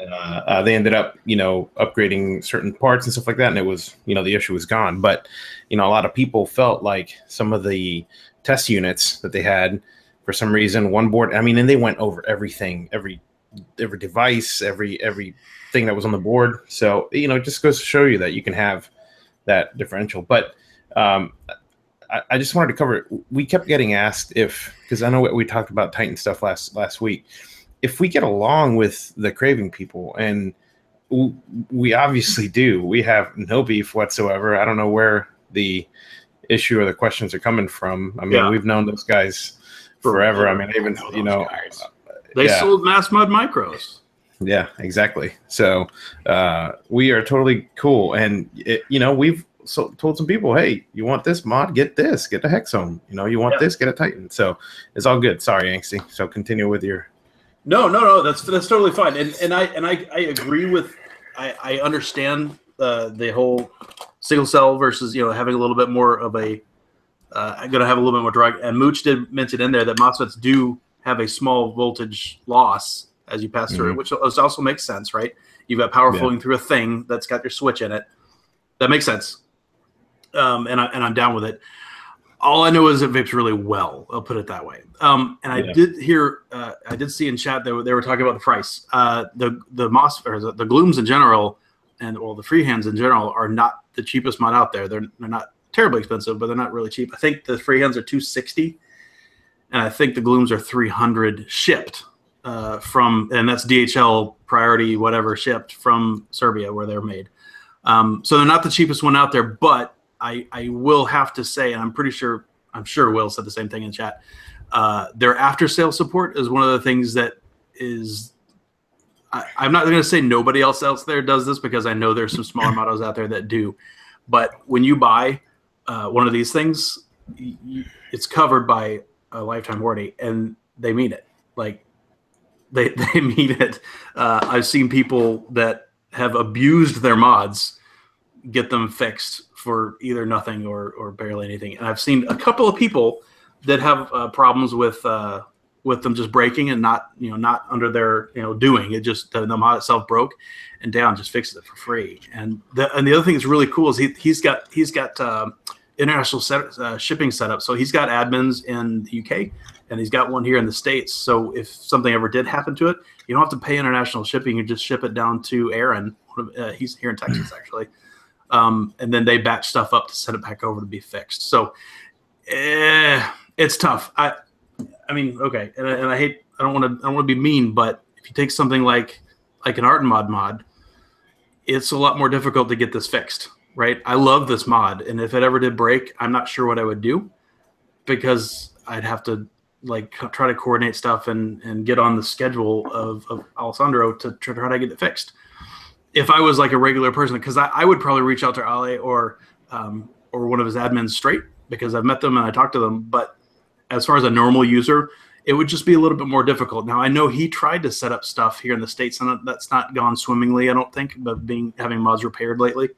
they ended up, upgrading certain parts and stuff like that. And it was, the issue was gone. But, a lot of people felt like some of the test units that they had, for some reason, one board, and they went over everything, every device, everything that was on the board. So, it just goes to show you that you can have that differential. But I just wanted to cover, we kept getting asked because I know we talked about Titan stuff last week, if we get along with the Craving people, and we obviously do. We have no beef whatsoever. I don't know where the issue or the questions are coming from. I mean, we've known those guys forever. I mean, even, they sold mass mod micros. Yeah, exactly. So we are totally cool. And, we've told some people, hey, you want this mod, get this, get the Hexome. You want this, get a Titan. So it's all good. Sorry, Angsty. So continue with your... No. That's totally fine. And I agree with. I understand the whole single cell versus having a little bit more of a. I'm gonna have a little bit more drag. And Mooch did mention in there that MOSFETs do have a small voltage loss as you pass through it, which also makes sense, right? You've got power flowing through a thing that's got your switch in it. That makes sense. And I'm down with it. All I know is it vapes really well. I'll put it that way. I did hear, I did see in chat that they were talking about the price. The Glooms in general, and the freehands in general, are not the cheapest mod out there. They're not terribly expensive, but they're not really cheap. I think the freehands are $260, and I think the Glooms are $300 shipped and that's DHL priority whatever shipped from Serbia where they're made. So they're not the cheapest one out there, but I will have to say, and I'm sure Will said the same thing in chat. Their after sale support is one of the things that is. I'm not going to say nobody else there does this because I know there's some smaller models out there that do. But when you buy one of these things, it's covered by a lifetime warranty, and they mean it. Like they mean it. I've seen people that have abused their mods get them fixed for either nothing or barely anything. And I've seen a couple of people that have problems with them just breaking and not under their doing it. Just the mod itself broke, and Down just fixes it for free. And the other thing that's really cool is he's got international shipping set up. So he's got admins in the UK and he's got one here in the States. So if something ever did happen to it, you don't have to pay international shipping. You just ship it down to Aaron. He's here in Texas actually. And then they batch stuff up to send it back over to be fixed. So it's tough. I mean, okay. And I don't want to be mean, but if you take something like an Art and mod, it's a lot more difficult to get this fixed, right? I love this mod. And if it ever did break, I'm not sure what I would do because I'd have to try to coordinate stuff and get on the schedule of Alessandro to try to get it fixed. If I was like a regular person, because I would probably reach out to Ale or one of his admins straight because I've met them and I talked to them. But as far as a normal user, it would just be a little bit more difficult. Now, I know he tried to set up stuff here in the States, and that's not gone swimmingly, I don't think, but having mods repaired lately.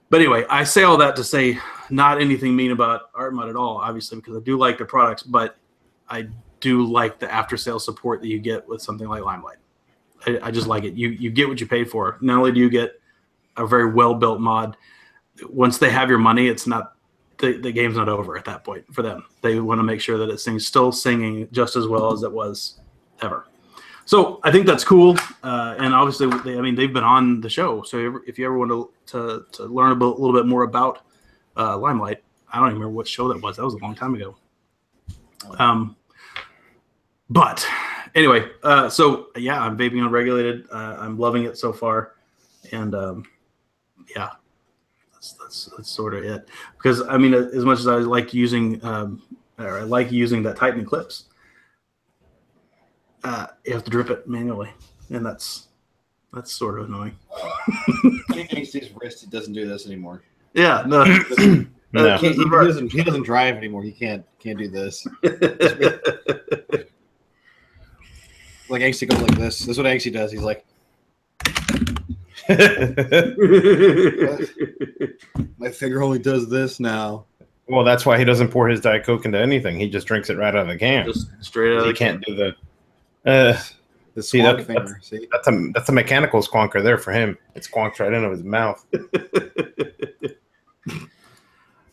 But anyway, I say all that to say not anything mean about ArtMod at all, obviously, because I do like the products, but I do like the after-sale support that you get with something like Limelight. I just like it. You get what you pay for. Not only do you get a very well-built mod, once they have your money, it's not the game's not over at that point for them. They want to make sure that it's still singing just as well as it was ever. So I think that's cool, and obviously, they've been on the show. So if you ever want to learn a little bit more about Limelight, I don't even remember what show that was. That was a long time ago. But anyway, so yeah, I'm vaping unregulated. I'm loving it so far, and yeah, that's sort of it. Because I mean, as much as I like using, or I like using that tightening clips. You have to drip it manually, and that's sort of annoying. I think his wrist, he doesn't do this anymore. Yeah, no, No. He doesn't drive anymore. He can't do this. Like Angsty goes like this. This is what Angsty does. He's like, my finger only does this now. Well, that's why he doesn't pour his Diet Coke into anything. He just drinks it right out of the can. just straight out. He can't do the. The squonk finger. See, that's a mechanical squonker there for him. It squonks right into his mouth.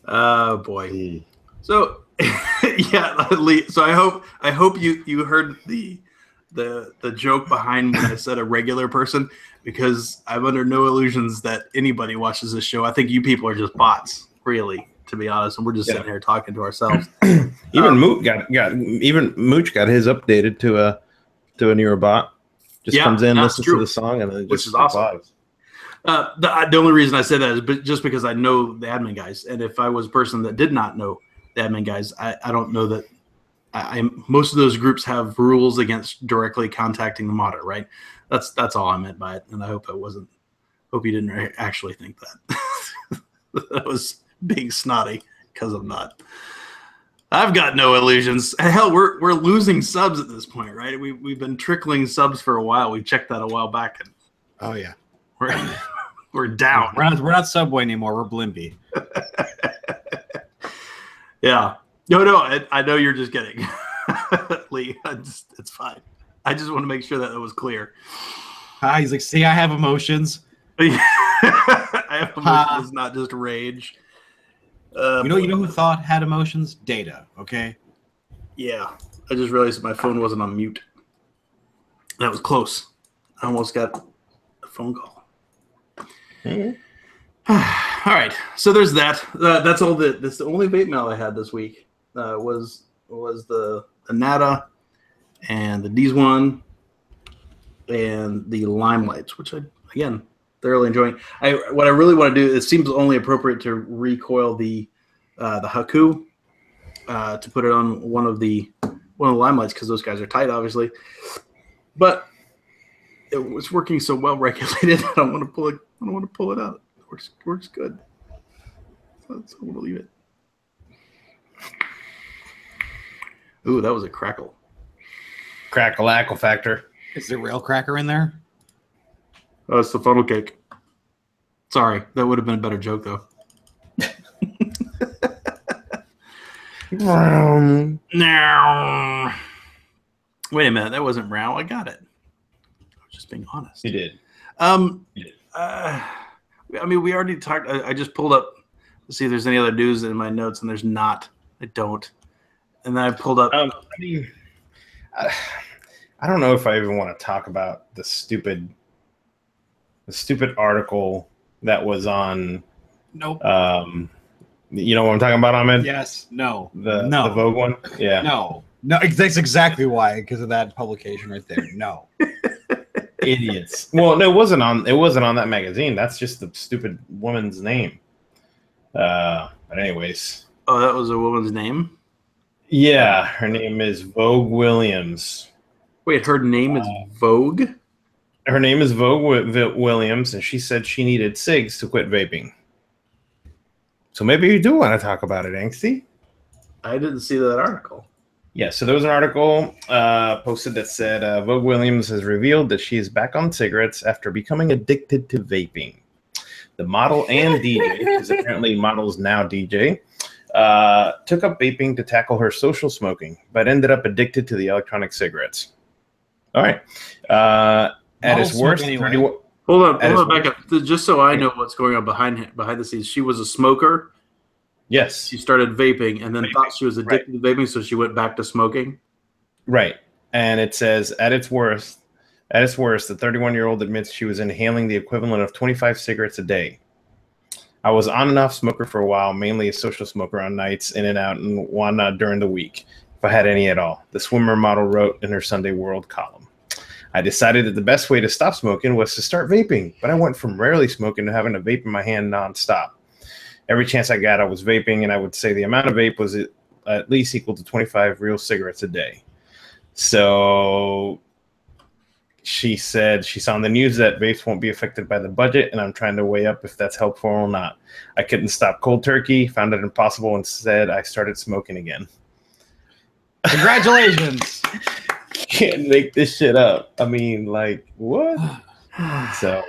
Oh boy. So yeah, Lee. So I hope you heard the joke behind when I said a regular person, because I'm under no illusions that anybody watches this show. I think you people are just bots, really, to be honest, and we're just sitting here talking to ourselves. Even Mooch got his updated to a newer bot. Just comes in, listens to the song, and then which is awesome. The only reason I say that is just because I know the admin guys, and if I was a person that did not know the admin guys, I don't know that. Most of those groups have rules against directly contacting the modder, right? That's all I meant by it, and I hope hope you didn't actually think that. That was being snotty, because I'm not. I've got no illusions. Hell, we're losing subs at this point, right? We've been trickling subs for a while. We checked that a while back, and oh yeah, we're down. We're not Subway anymore. We're Blimpie. Yeah. No. I know you're just kidding, Lee. It's fine. I just want to make sure that was clear. He's like, see, I have emotions. I have emotions, not just rage. You know who thought had emotions? Data. Okay. Yeah, I just realized my phone wasn't on mute. That was close. I almost got a phone call. Mm-hmm. All right, so there's that. That's all. That's the only vape mail I had this week. Was the Nata and the D's1 and the Limelights, which I again thoroughly enjoying. What I really want to do, it seems only appropriate to recoil the Haku to put it on one of the Limelights, because those guys are tight, obviously. But it was working so well regulated. I don't want to pull it. I don't want to pull it out. It works good. So I'm gonna leave it. Ooh, that was a crackle. Crackle factor. Is there rail cracker in there? Oh, it's the funnel cake. Sorry, that would have been a better joke, though. Now, wait a minute, that wasn't brown. I got it. I was just being honest. You did. I mean, we already talked. I just pulled up to see if there's any other news in my notes, and there's not. I don't. And then I pulled up. I mean, I don't know if I even want to talk about the stupid article that was on. Nope. You know what I'm talking about, Ahmed? Yes. No. The Vogue one. Yeah. No. That's exactly why, because of that publication right there. No. Idiots. Well, no, it wasn't on that magazine. That's just the stupid woman's name. But anyways. Oh, that was a woman's name? Yeah, her name is Vogue Williams. Wait, her name is Vogue? Her name is Vogue Williams, and she said she needed cigs to quit vaping. So maybe you do want to talk about it, Angsty. I didn't see that article. Yeah, so there was an article posted that said Vogue Williams has revealed that she is back on cigarettes after becoming addicted to vaping. The model and DJ, because apparently model's now DJ, took up vaping to tackle her social smoking, but ended up addicted to the electronic cigarettes. All right. At its worst, anyway. Hold on, back up. Just so I know what's going on behind the scenes. She was a smoker. Yes. She started vaping and then thought she was addicted to vaping, so she went back to smoking. Right. And it says, at its worst, At its worst, the 31-year-old admits she was inhaling the equivalent of 25 cigarettes a day. I was on and off smoker for a while, mainly a social smoker on nights, in and out, and one during the week, if I had any at all, the swimmer model wrote in her Sunday World column. I decided that the best way to stop smoking was to start vaping, but I went from rarely smoking to having a vape in my hand nonstop. Every chance I got, I was vaping, and I would say the amount of vape was at least equal to 25 real cigarettes a day. So she said she saw on the news that vapes won't be affected by the budget, and I'm trying to weigh up if that's helpful or not. I couldn't stop cold turkey, found it impossible, and said I started smoking again. Congratulations. Can't make this shit up. I mean, like, what? So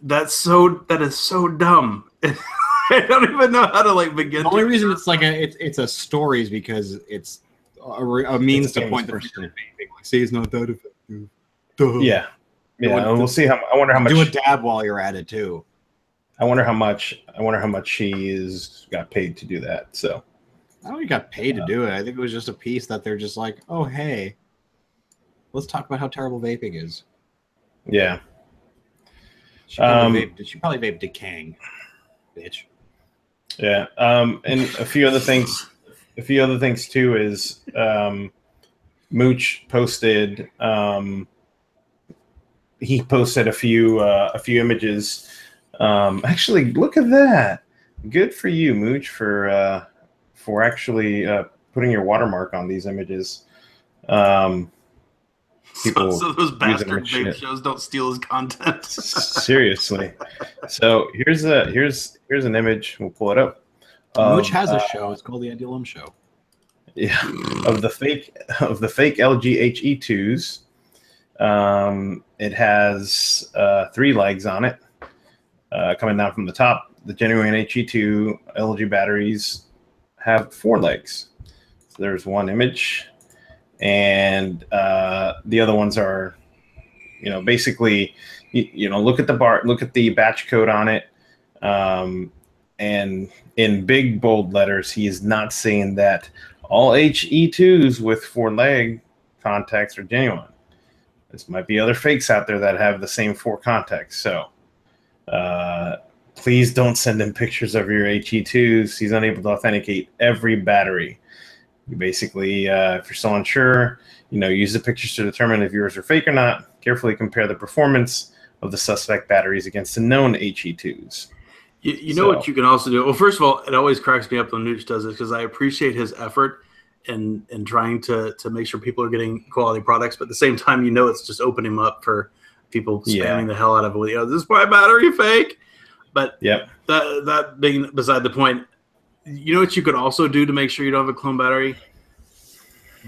that is so dumb. I don't even know how to like begin. The only reason it's like it's a story is because it's a means to point the finger at vaping. Like, see, it's not that effective. Duh. Yeah. And we'll see how. I wonder how much. Do a dab while you're at it too. I wonder how much she's got paid to do that. So. I don't think got paid to do it. I think it was just a piece that they're just like, oh, hey, let's talk about how terrible vaping is. Yeah. She probably vaped decaying, bitch. Yeah. And a few other things too is Mooch posted he posted a few images. Actually, look at that. Good for you, Mooch, for actually putting your watermark on these images. People so those bastard vape shows don't steal his content. Seriously. So here's an image. We'll pull it up. Mooch has a show. It's called the Ideal Show. Yeah, of the fake LG HE2s. It has 3 legs on it, coming down from the top. The genuine HE2 LG batteries have 4 legs. So there's one image, and the other ones are, basically, look at the look at the batch code on it, and in big bold letters, he is not saying that all HE2s with 4-leg contacts are genuine. This might be other fakes out there that have the same 4 contacts. So please don't send him pictures of your HE2s. He's unable to authenticate every battery. You basically, if you're still unsure, use the pictures to determine if yours are fake or not. Carefully compare the performance of the suspect batteries against the known HE2s. You know what you can also do? Well, first of all, it always cracks me up when Nooch does this because I appreciate his effort in trying to make sure people are getting quality products, but at the same time, it's just opening him up for people spamming the hell out of it. This is my battery fake. But that being beside the point, you know what you could also do to make sure you don't have a clone battery?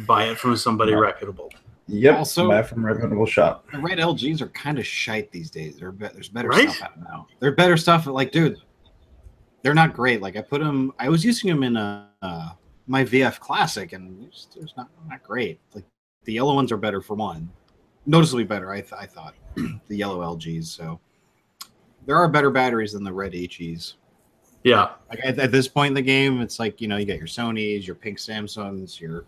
Buy it from somebody reputable. Yep. Also, buy from a reputable shop. The red LGs are kind of shite these days. There's better stuff out now. They're better stuff. Like, dude, they're not great. Like, I was using them in my VF Classic, and it's not great. Like, the yellow ones are better for one. Noticeably better, I thought. The yellow LGs, so. There are better batteries than the red HEs. Yeah. Like at this point in the game, it's like, you got your Sonys, your pink Samsungs, your...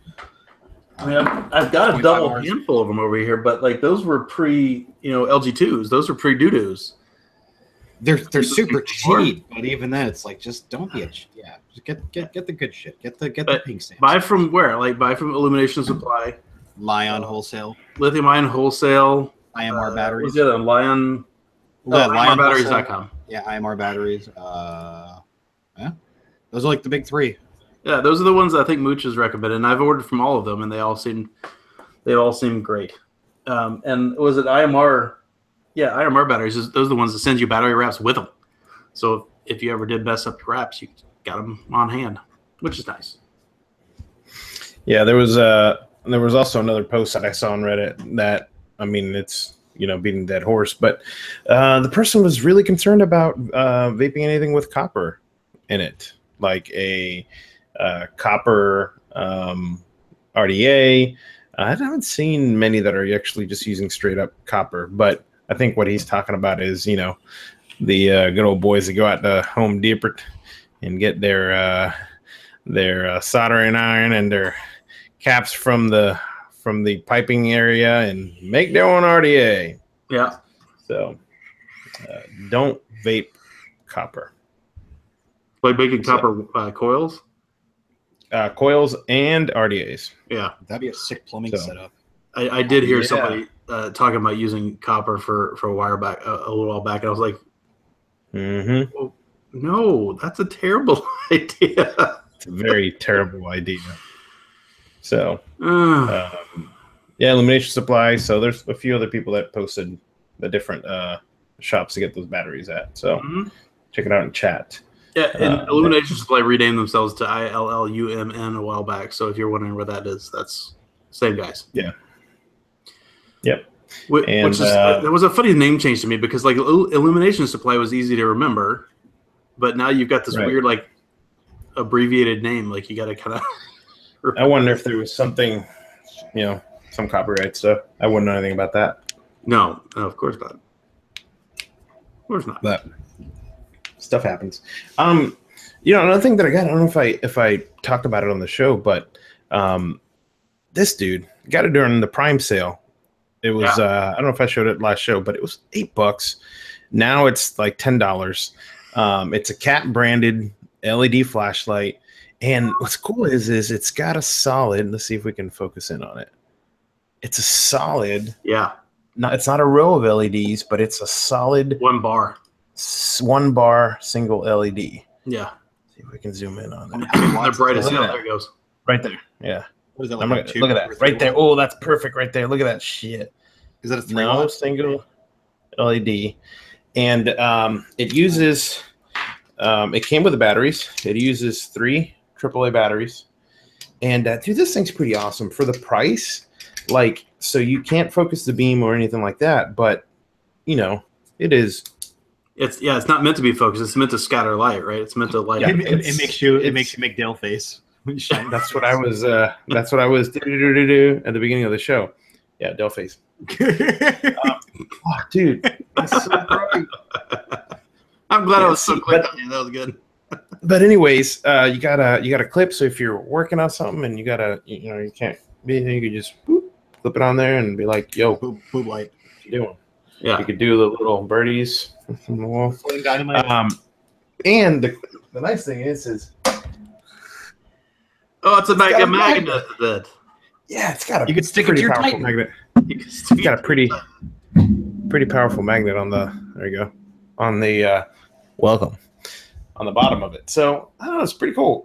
I mean, I've got a double handful of them over here, but like those were LG2s. Those were pre-doo-doos. They're super cheap, but even then, it's like, just don't be just get the good shit. Get the pink Samsung. Buy from where? Like, buy from Illumination Supply. Lion Wholesale. Lithium-ion Wholesale. IMR batteries. What's the other? Lion... IMRbatteries.com. Yeah, IMR batteries. Those are like the big 3. Yeah, those are the ones I think Mooch has recommended, and I've ordered from all of them, and they all seem great. And was it IMR? Yeah, IMR batteries. Those are the ones that send you battery wraps with them. So if you ever did mess up your wraps, you got them on hand, which is nice. Yeah, there was also another post that I saw on Reddit that, I mean, it's beating a dead horse, but the person was really concerned about vaping anything with copper in it, like a copper RDA. I haven't seen many that are actually just using straight up copper, but I think what he's talking about is, the good old boys that go out to Home Depot and get their soldering iron and their caps from the from the piping area and make their own RDA. Yeah. So don't vape copper. Like making copper coils? Coils and RDAs. Yeah. That'd be a sick plumbing setup. I did hear somebody talking about using copper for a while back, a little while back, and I was like, well, no, that's a terrible idea. It's a very terrible idea. So, Illumination Supply. So there's a few other people that posted the different shops to get those batteries at. So check it out in chat. Yeah, and Illumination Supply renamed themselves to ILLUMN a while back. So if you're wondering where that is, that's same guys. Yeah. Yep. And there was a funny name change to me because like Illumination Supply was easy to remember, but now you've got this weird like abbreviated name. Like you got to kind of. I wonder if there was something, some copyright stuff. I wouldn't know anything about that. No, of course not. Of course not. But stuff happens. Another thing that I got. I don't know if I talked about it on the show, but this dude got it during the Prime sale. It was I don't know if I showed it last show, but it was $8. Now it's like $10. It's a Cat branded LED flashlight, and what's cool is it's got a solid. Let's see if we can focus in on it. It's a solid. Yeah. It's not a row of LEDs, but it's a solid one bar single LED. Yeah. See if we can zoom in on it. The brightest. There it goes. Right there. Yeah. What is that, look at that right there. Oh, that's perfect right there. Look at that shit. Is that a 3-watt? Single LED, and it uses. It came with the batteries. It uses 3 AAA batteries, and dude, this thing's pretty awesome for the price. Like, so you can't focus the beam or anything like that, but it is. It's not meant to be focused. It's meant to scatter light, right? It's meant to light. Yeah, it makes you make Dale face. That's what I was. That's what I was at the beginning of the show. Yeah, Dale face. Dude, that's so bright. I'm glad I was so quick on you. That was good. But anyways, you got a clip. So if you're working on something and you can't be, you can just clip it on there and be like, "Yo, boob light, what you doing?" Yeah, you could do the little birdies from the wall. And the nice thing is. Oh, it's a magnet. Yeah, it's got a you could stick it to your powerful magnet. It's got a pretty powerful magnet on the. There you go. On the welcome on the bottom of it. So I don't know. It's pretty cool.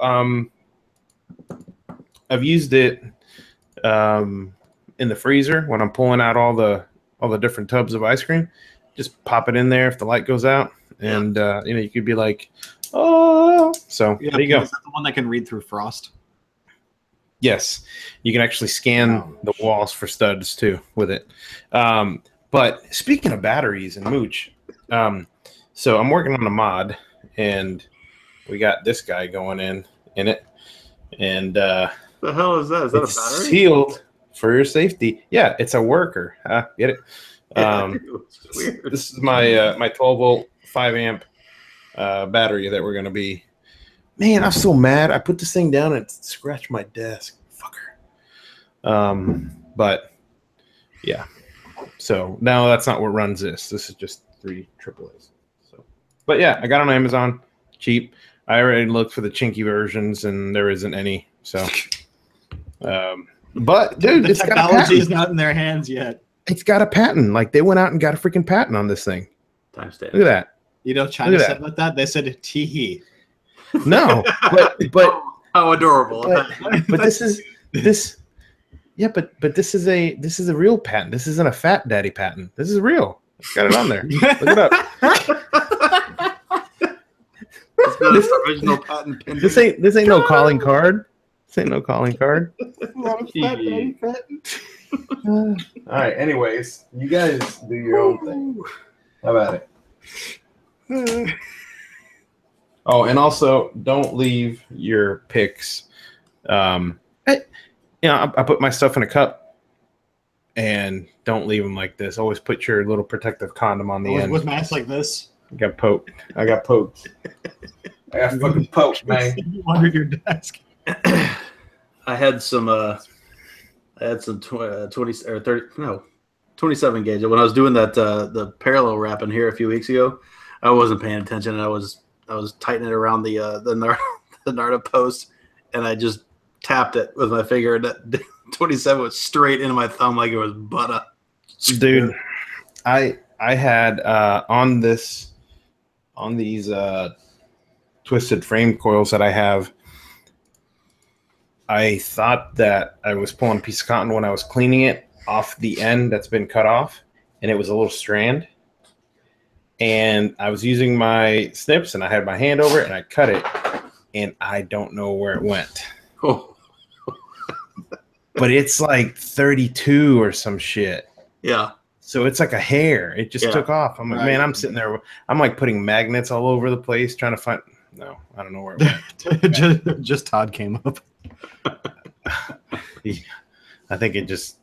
I've used it in the freezer when I'm pulling out all the different tubs of ice cream. Just pop it in there if the light goes out, and you could be like, oh. So there you go. Is that the one that can read through frost? Yes, you can actually scan the walls for studs too with it. But speaking of batteries and mooch, so I'm working on a mod, and we got this guy going in it, and the hell is that? Is that a battery? Sealed for your safety. Yeah, it's a worker. Get it? Weird. This is my my 12 volt 5 amp battery that we're gonna be. Man, I'm so mad. I put this thing down and it scratched my desk. Fucker. But yeah. So now that's not what runs this. This is just 3 AAAs. So, but yeah, I got it on Amazon, cheap. I already looked for the chinky versions and there isn't any. So, but dude, the technology is not in their hands yet. It's got a patent. Like they went out and got a freaking patent on this thing. Look at that. You know, China said about that. They said tee. No, but how adorable. But this. Yeah, but this is a real patent. This isn't a fat daddy patent. This is real. It's got it on there. Look it up. Original patent. This ain't no calling card. This ain't no calling card. Not a fat daddy patent. All right. Anyways, you guys do your own thing. How about it? Oh, and also don't leave your picks. I put my stuff in a cup, and don't leave them like this. Always put your little protective condom on the end. With masks like this. I got poked. I got fucking poked, man. Under your desk. I had some I had some 20 or 30, no, 27 gauge. When I was doing that the parallel wrapping here a few weeks ago, I wasn't paying attention. And I was tightening it around the the Narda post, and I just tapped it with my finger, and that 27 was straight into my thumb like it was butter. Dude, I had on these twisted frame coils that I have, I thought that I was pulling a piece of cotton when I was cleaning it off the end that's been cut off, and it was a little strand. And I was using my snips, and I had my hand over it, and I cut it, and I don't know where it went. Oh. But it's like 32 or some shit. Yeah. So it's like a hair. It just took off. I'm like, man, I'm sitting there. I'm like putting magnets all over the place trying to find. No, I don't know where it went. just Todd came up. I think it just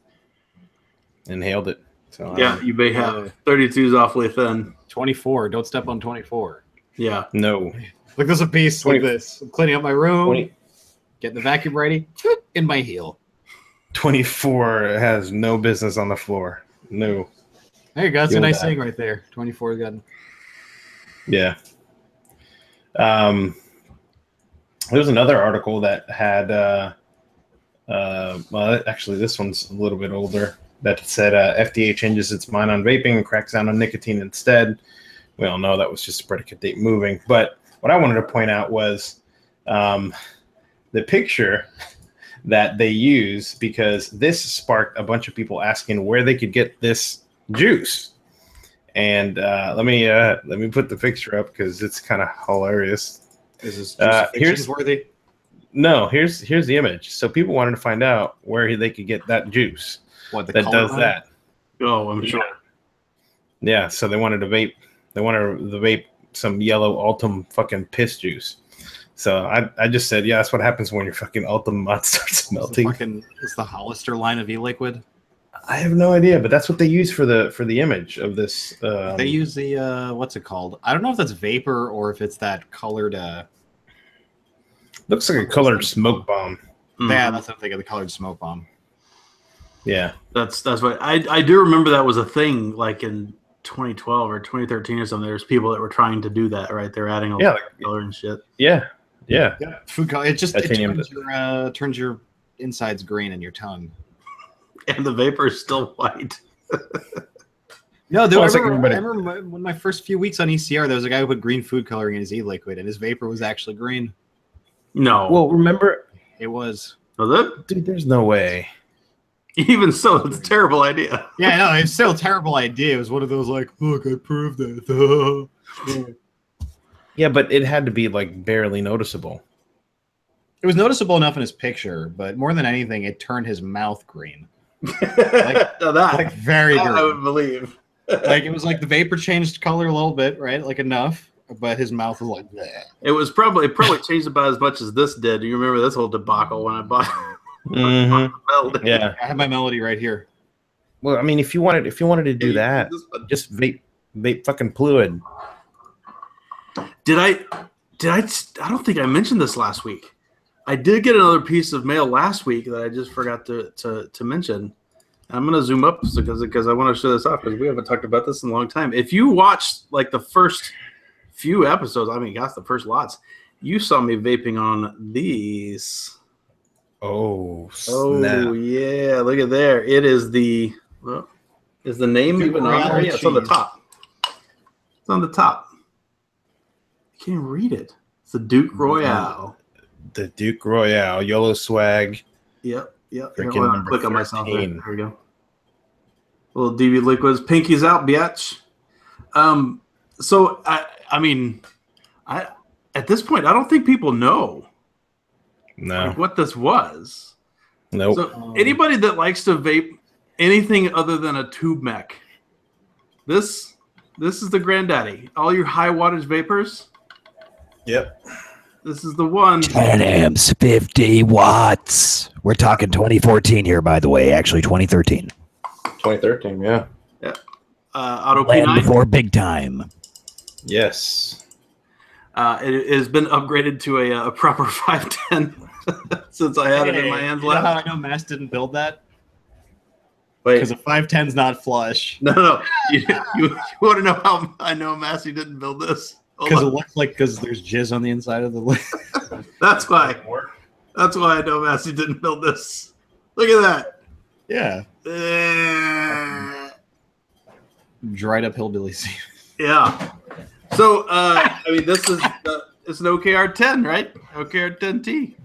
inhaled it. So yeah, you may have 32's awfully thin. 24. Don't step on 24. Yeah. No. Look, there's a piece like this. I'm cleaning up my room. 20, getting the vacuum ready. In my heel. 24 has no business on the floor. No. There you go. That's a nice thing right there. 24 got. Yeah. There was another article that had, well, actually, this one's a little bit older, that said FDA changes its mind on vaping and cracks down on nicotine instead. We all know that was just a predicate date moving. But what I wanted to point out was the picture that they use, because this sparked a bunch of people asking where they could get this juice. And let me put the picture up because it's kind of hilarious. Is this here's worthy? No, here's the image. So people wanted to find out where they could get that juice. What the that does that? Oh, I'm sure. Yeah, so they wanted to vape. They wanted to vape some yellow Ultim fucking piss juice. So I just said, yeah, that's what happens when your fucking Ultim mod starts melting. Is the Hollister line of e-liquid? I have no idea, but that's what they use for the image of this. They use the what's it called? I don't know if that's vapor or if it's that colored. Looks like a colored smoke bomb. Mm-hmm. Yeah, that's what I'm thinking. The colored smoke bomb. Yeah, that's what I do remember. That was a thing, like in 2012 or 2013 or something. There's people that were trying to do that, right? They're adding all color and shit. Yeah. Food color. It turns your insides green in your tongue. And the vapor is still white. No, I remember when my first few weeks on ECR, there was a guy who put green food coloring in his e-liquid, and his vapor was actually green. No. Well, remember, it was. Was it? Dude, there's no way. Even so, it's a terrible idea. Yeah, no, it's still a terrible idea. It was one of those like, look, I proved that. Yeah, but it had to be like barely noticeable. It was noticeable enough in his picture, but more than anything, it turned his mouth green. Like very green. I would believe. Like it was like the vapor changed color a little bit, right? Like enough, but his mouth was like bleh. It probably changed about as much as this did. You remember this whole debacle when I bought Mm-hmm. Yeah, I have my melody right here. Well, I mean, if you wanted to do that, just vape fucking fluid. Did I don't think I mentioned this last week. I did get another piece of mail last week that I just forgot to mention. I'm going to zoom up because I want to show this off because we haven't talked about this in a long time. If you watched like the first few episodes, I mean, gosh, the first lots, you saw me vaping on these. Oh, snap. Oh, yeah. Look at there. It is the is the name even on there? Yeah, it's on the top. It's on the top. I can't even read it. It's the Duke Royale. The Duke Royale, YOLO swag. Yep. Freaking number click 13. on myself. There we go. Little DB liquids. Pinkies out, biatch. So I mean, at this point, I don't think people know. No. Like what this was. Nope. So anybody that likes to vape anything other than a tube mech, this is the granddaddy. All your high wattage vapors. Yep. This is the one. 10 amps, 50 watts. We're talking 2014 here, by the way. Actually, 2013. 2013, yeah. Yeah. Auto Land P9. before big time. Yes. It has been upgraded to a proper 510 since I had it in my hands You know how last. I know Mass didn't build that? Wait, Because a 510's not flush. no. You want to know how I know Massey didn't build this? Because it looks like there's jizz on the inside of the lid. That's why. That's why I know Massey didn't build this. Look at Yeah. that. Dried up hillbilly seed. Yeah. So I mean, this is it's an OKR10, right? OKR10T.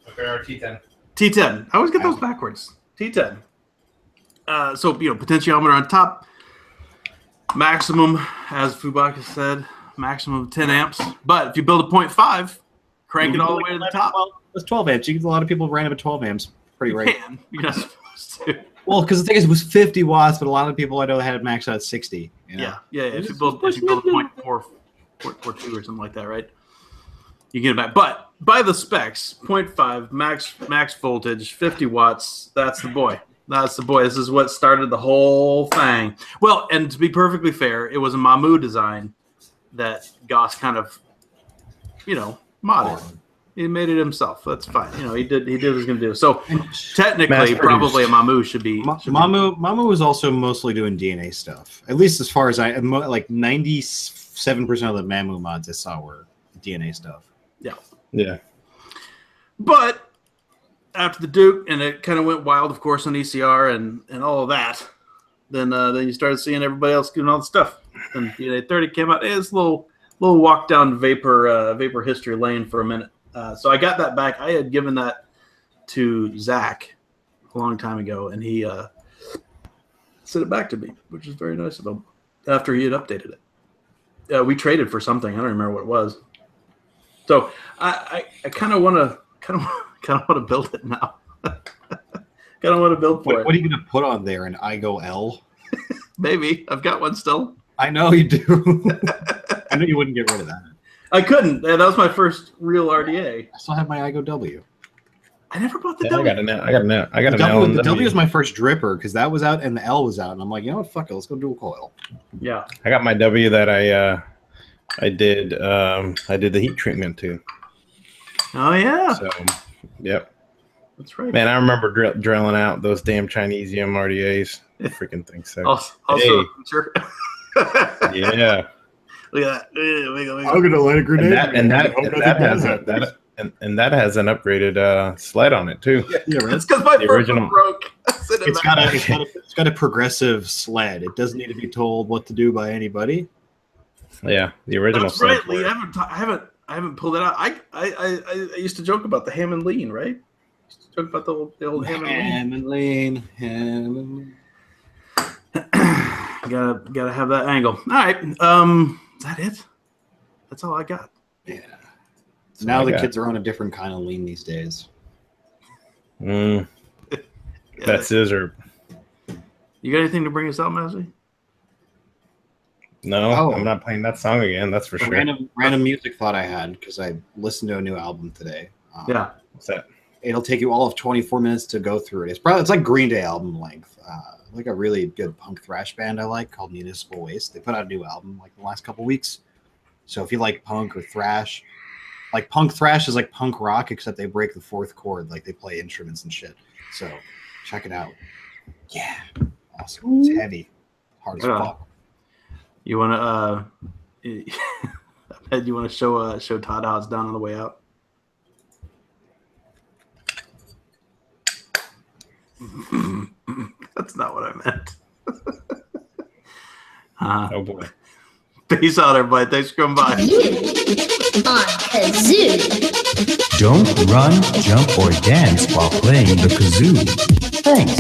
OKR T10. T10. I always get those backwards. T10. So potentiometer on top. Maximum, as Fubaka said, maximum of 10 amps. But if you build a 0.5, crank it all the way to the top. Well, it's 12 amps. A lot of people ran up at 12 amps. Pretty You right. can. You're not supposed to. Well, because the thing is, it was 50 watts, but a lot of people I know had it maxed out at 60. You know? Yeah. If you build a 0.442 or something like that, right? You get it back. But by the specs, 0.5 max voltage, 50 watts. That's the boy. That's the boy. This is what started the whole thing. Well, and to be perfectly fair, it was a Mamu design that Goss kind of, modded. He made it himself. That's fine. He did what he was going to do. So technically, probably a Mamu should be. Mamu was also mostly doing DNA stuff. At least as far as like 97% of the Mamu mods I saw were DNA stuff. Yeah. But after the Duke, and it kind of went wild, of course, on ECR and all of that, then you started seeing everybody else doing all the stuff. And DNA 30 came out. It's a little walk down vapor history lane for a minute. So I got that back. I had given that to Zach a long time ago, and he sent it back to me, which is very nice of him. After he had updated it, we traded for something. I don't remember what it was. So I kind of want to build it now. Kind of want to build for it. What are you going to put on there? An IGO L? Maybe. I've got one still. I know you do. I know you wouldn't get rid of that. I couldn't. That was my first real RDA. I still have my IGO W. I never bought the Yeah, W. I got an L. The W was my first dripper because that was out and the L was out. And I'm like, you know what? Fuck it. Let's go dual coil. Yeah. I got my W that I did the heat treatment too. Oh, yeah. So, yep. That's right. Man, I remember drilling out those damn Chinese RDAs. Freaking thing. So, also sure. yeah. Look at that. I'm gonna light a grenade. And that has an upgraded sled on it too. Yeah, right. It's because my The first original. one broke. It's got a progressive sled. It doesn't need to be told what to do by anybody. Yeah, the original That's right, sled. Lee. I haven't pulled it out. I used to joke about the ham and lean, right? I used to joke about the old ham and lean. Ham and lean. Gotta have that angle. All right. Is that it? That's all I got. Yeah. Now the kids are on a different kind of lean these days. That scissor. You got anything to bring us out, Massey? No, Oh. I'm not playing that song again. That's for A sure. random music thought I had because I listened to a new album today. Yeah. What's that? It'll take you all of 24 minutes to go through it. It's like Green Day album length. Like a really good punk thrash band I like called Municipal Waste. They put out a new album like the last couple weeks. So if you like punk or thrash, like punk thrash is like punk rock except they break the fourth chord, like they play instruments and shit. So check it out. Yeah, awesome. It's heavy, hard as fuck. You want to? You want to show Todd how it's done on the way out? That's not what I meant. Oh boy. Peace out, everybody. Thanks for coming by. On kazoo. Don't run, jump, or dance while playing the kazoo. Thanks.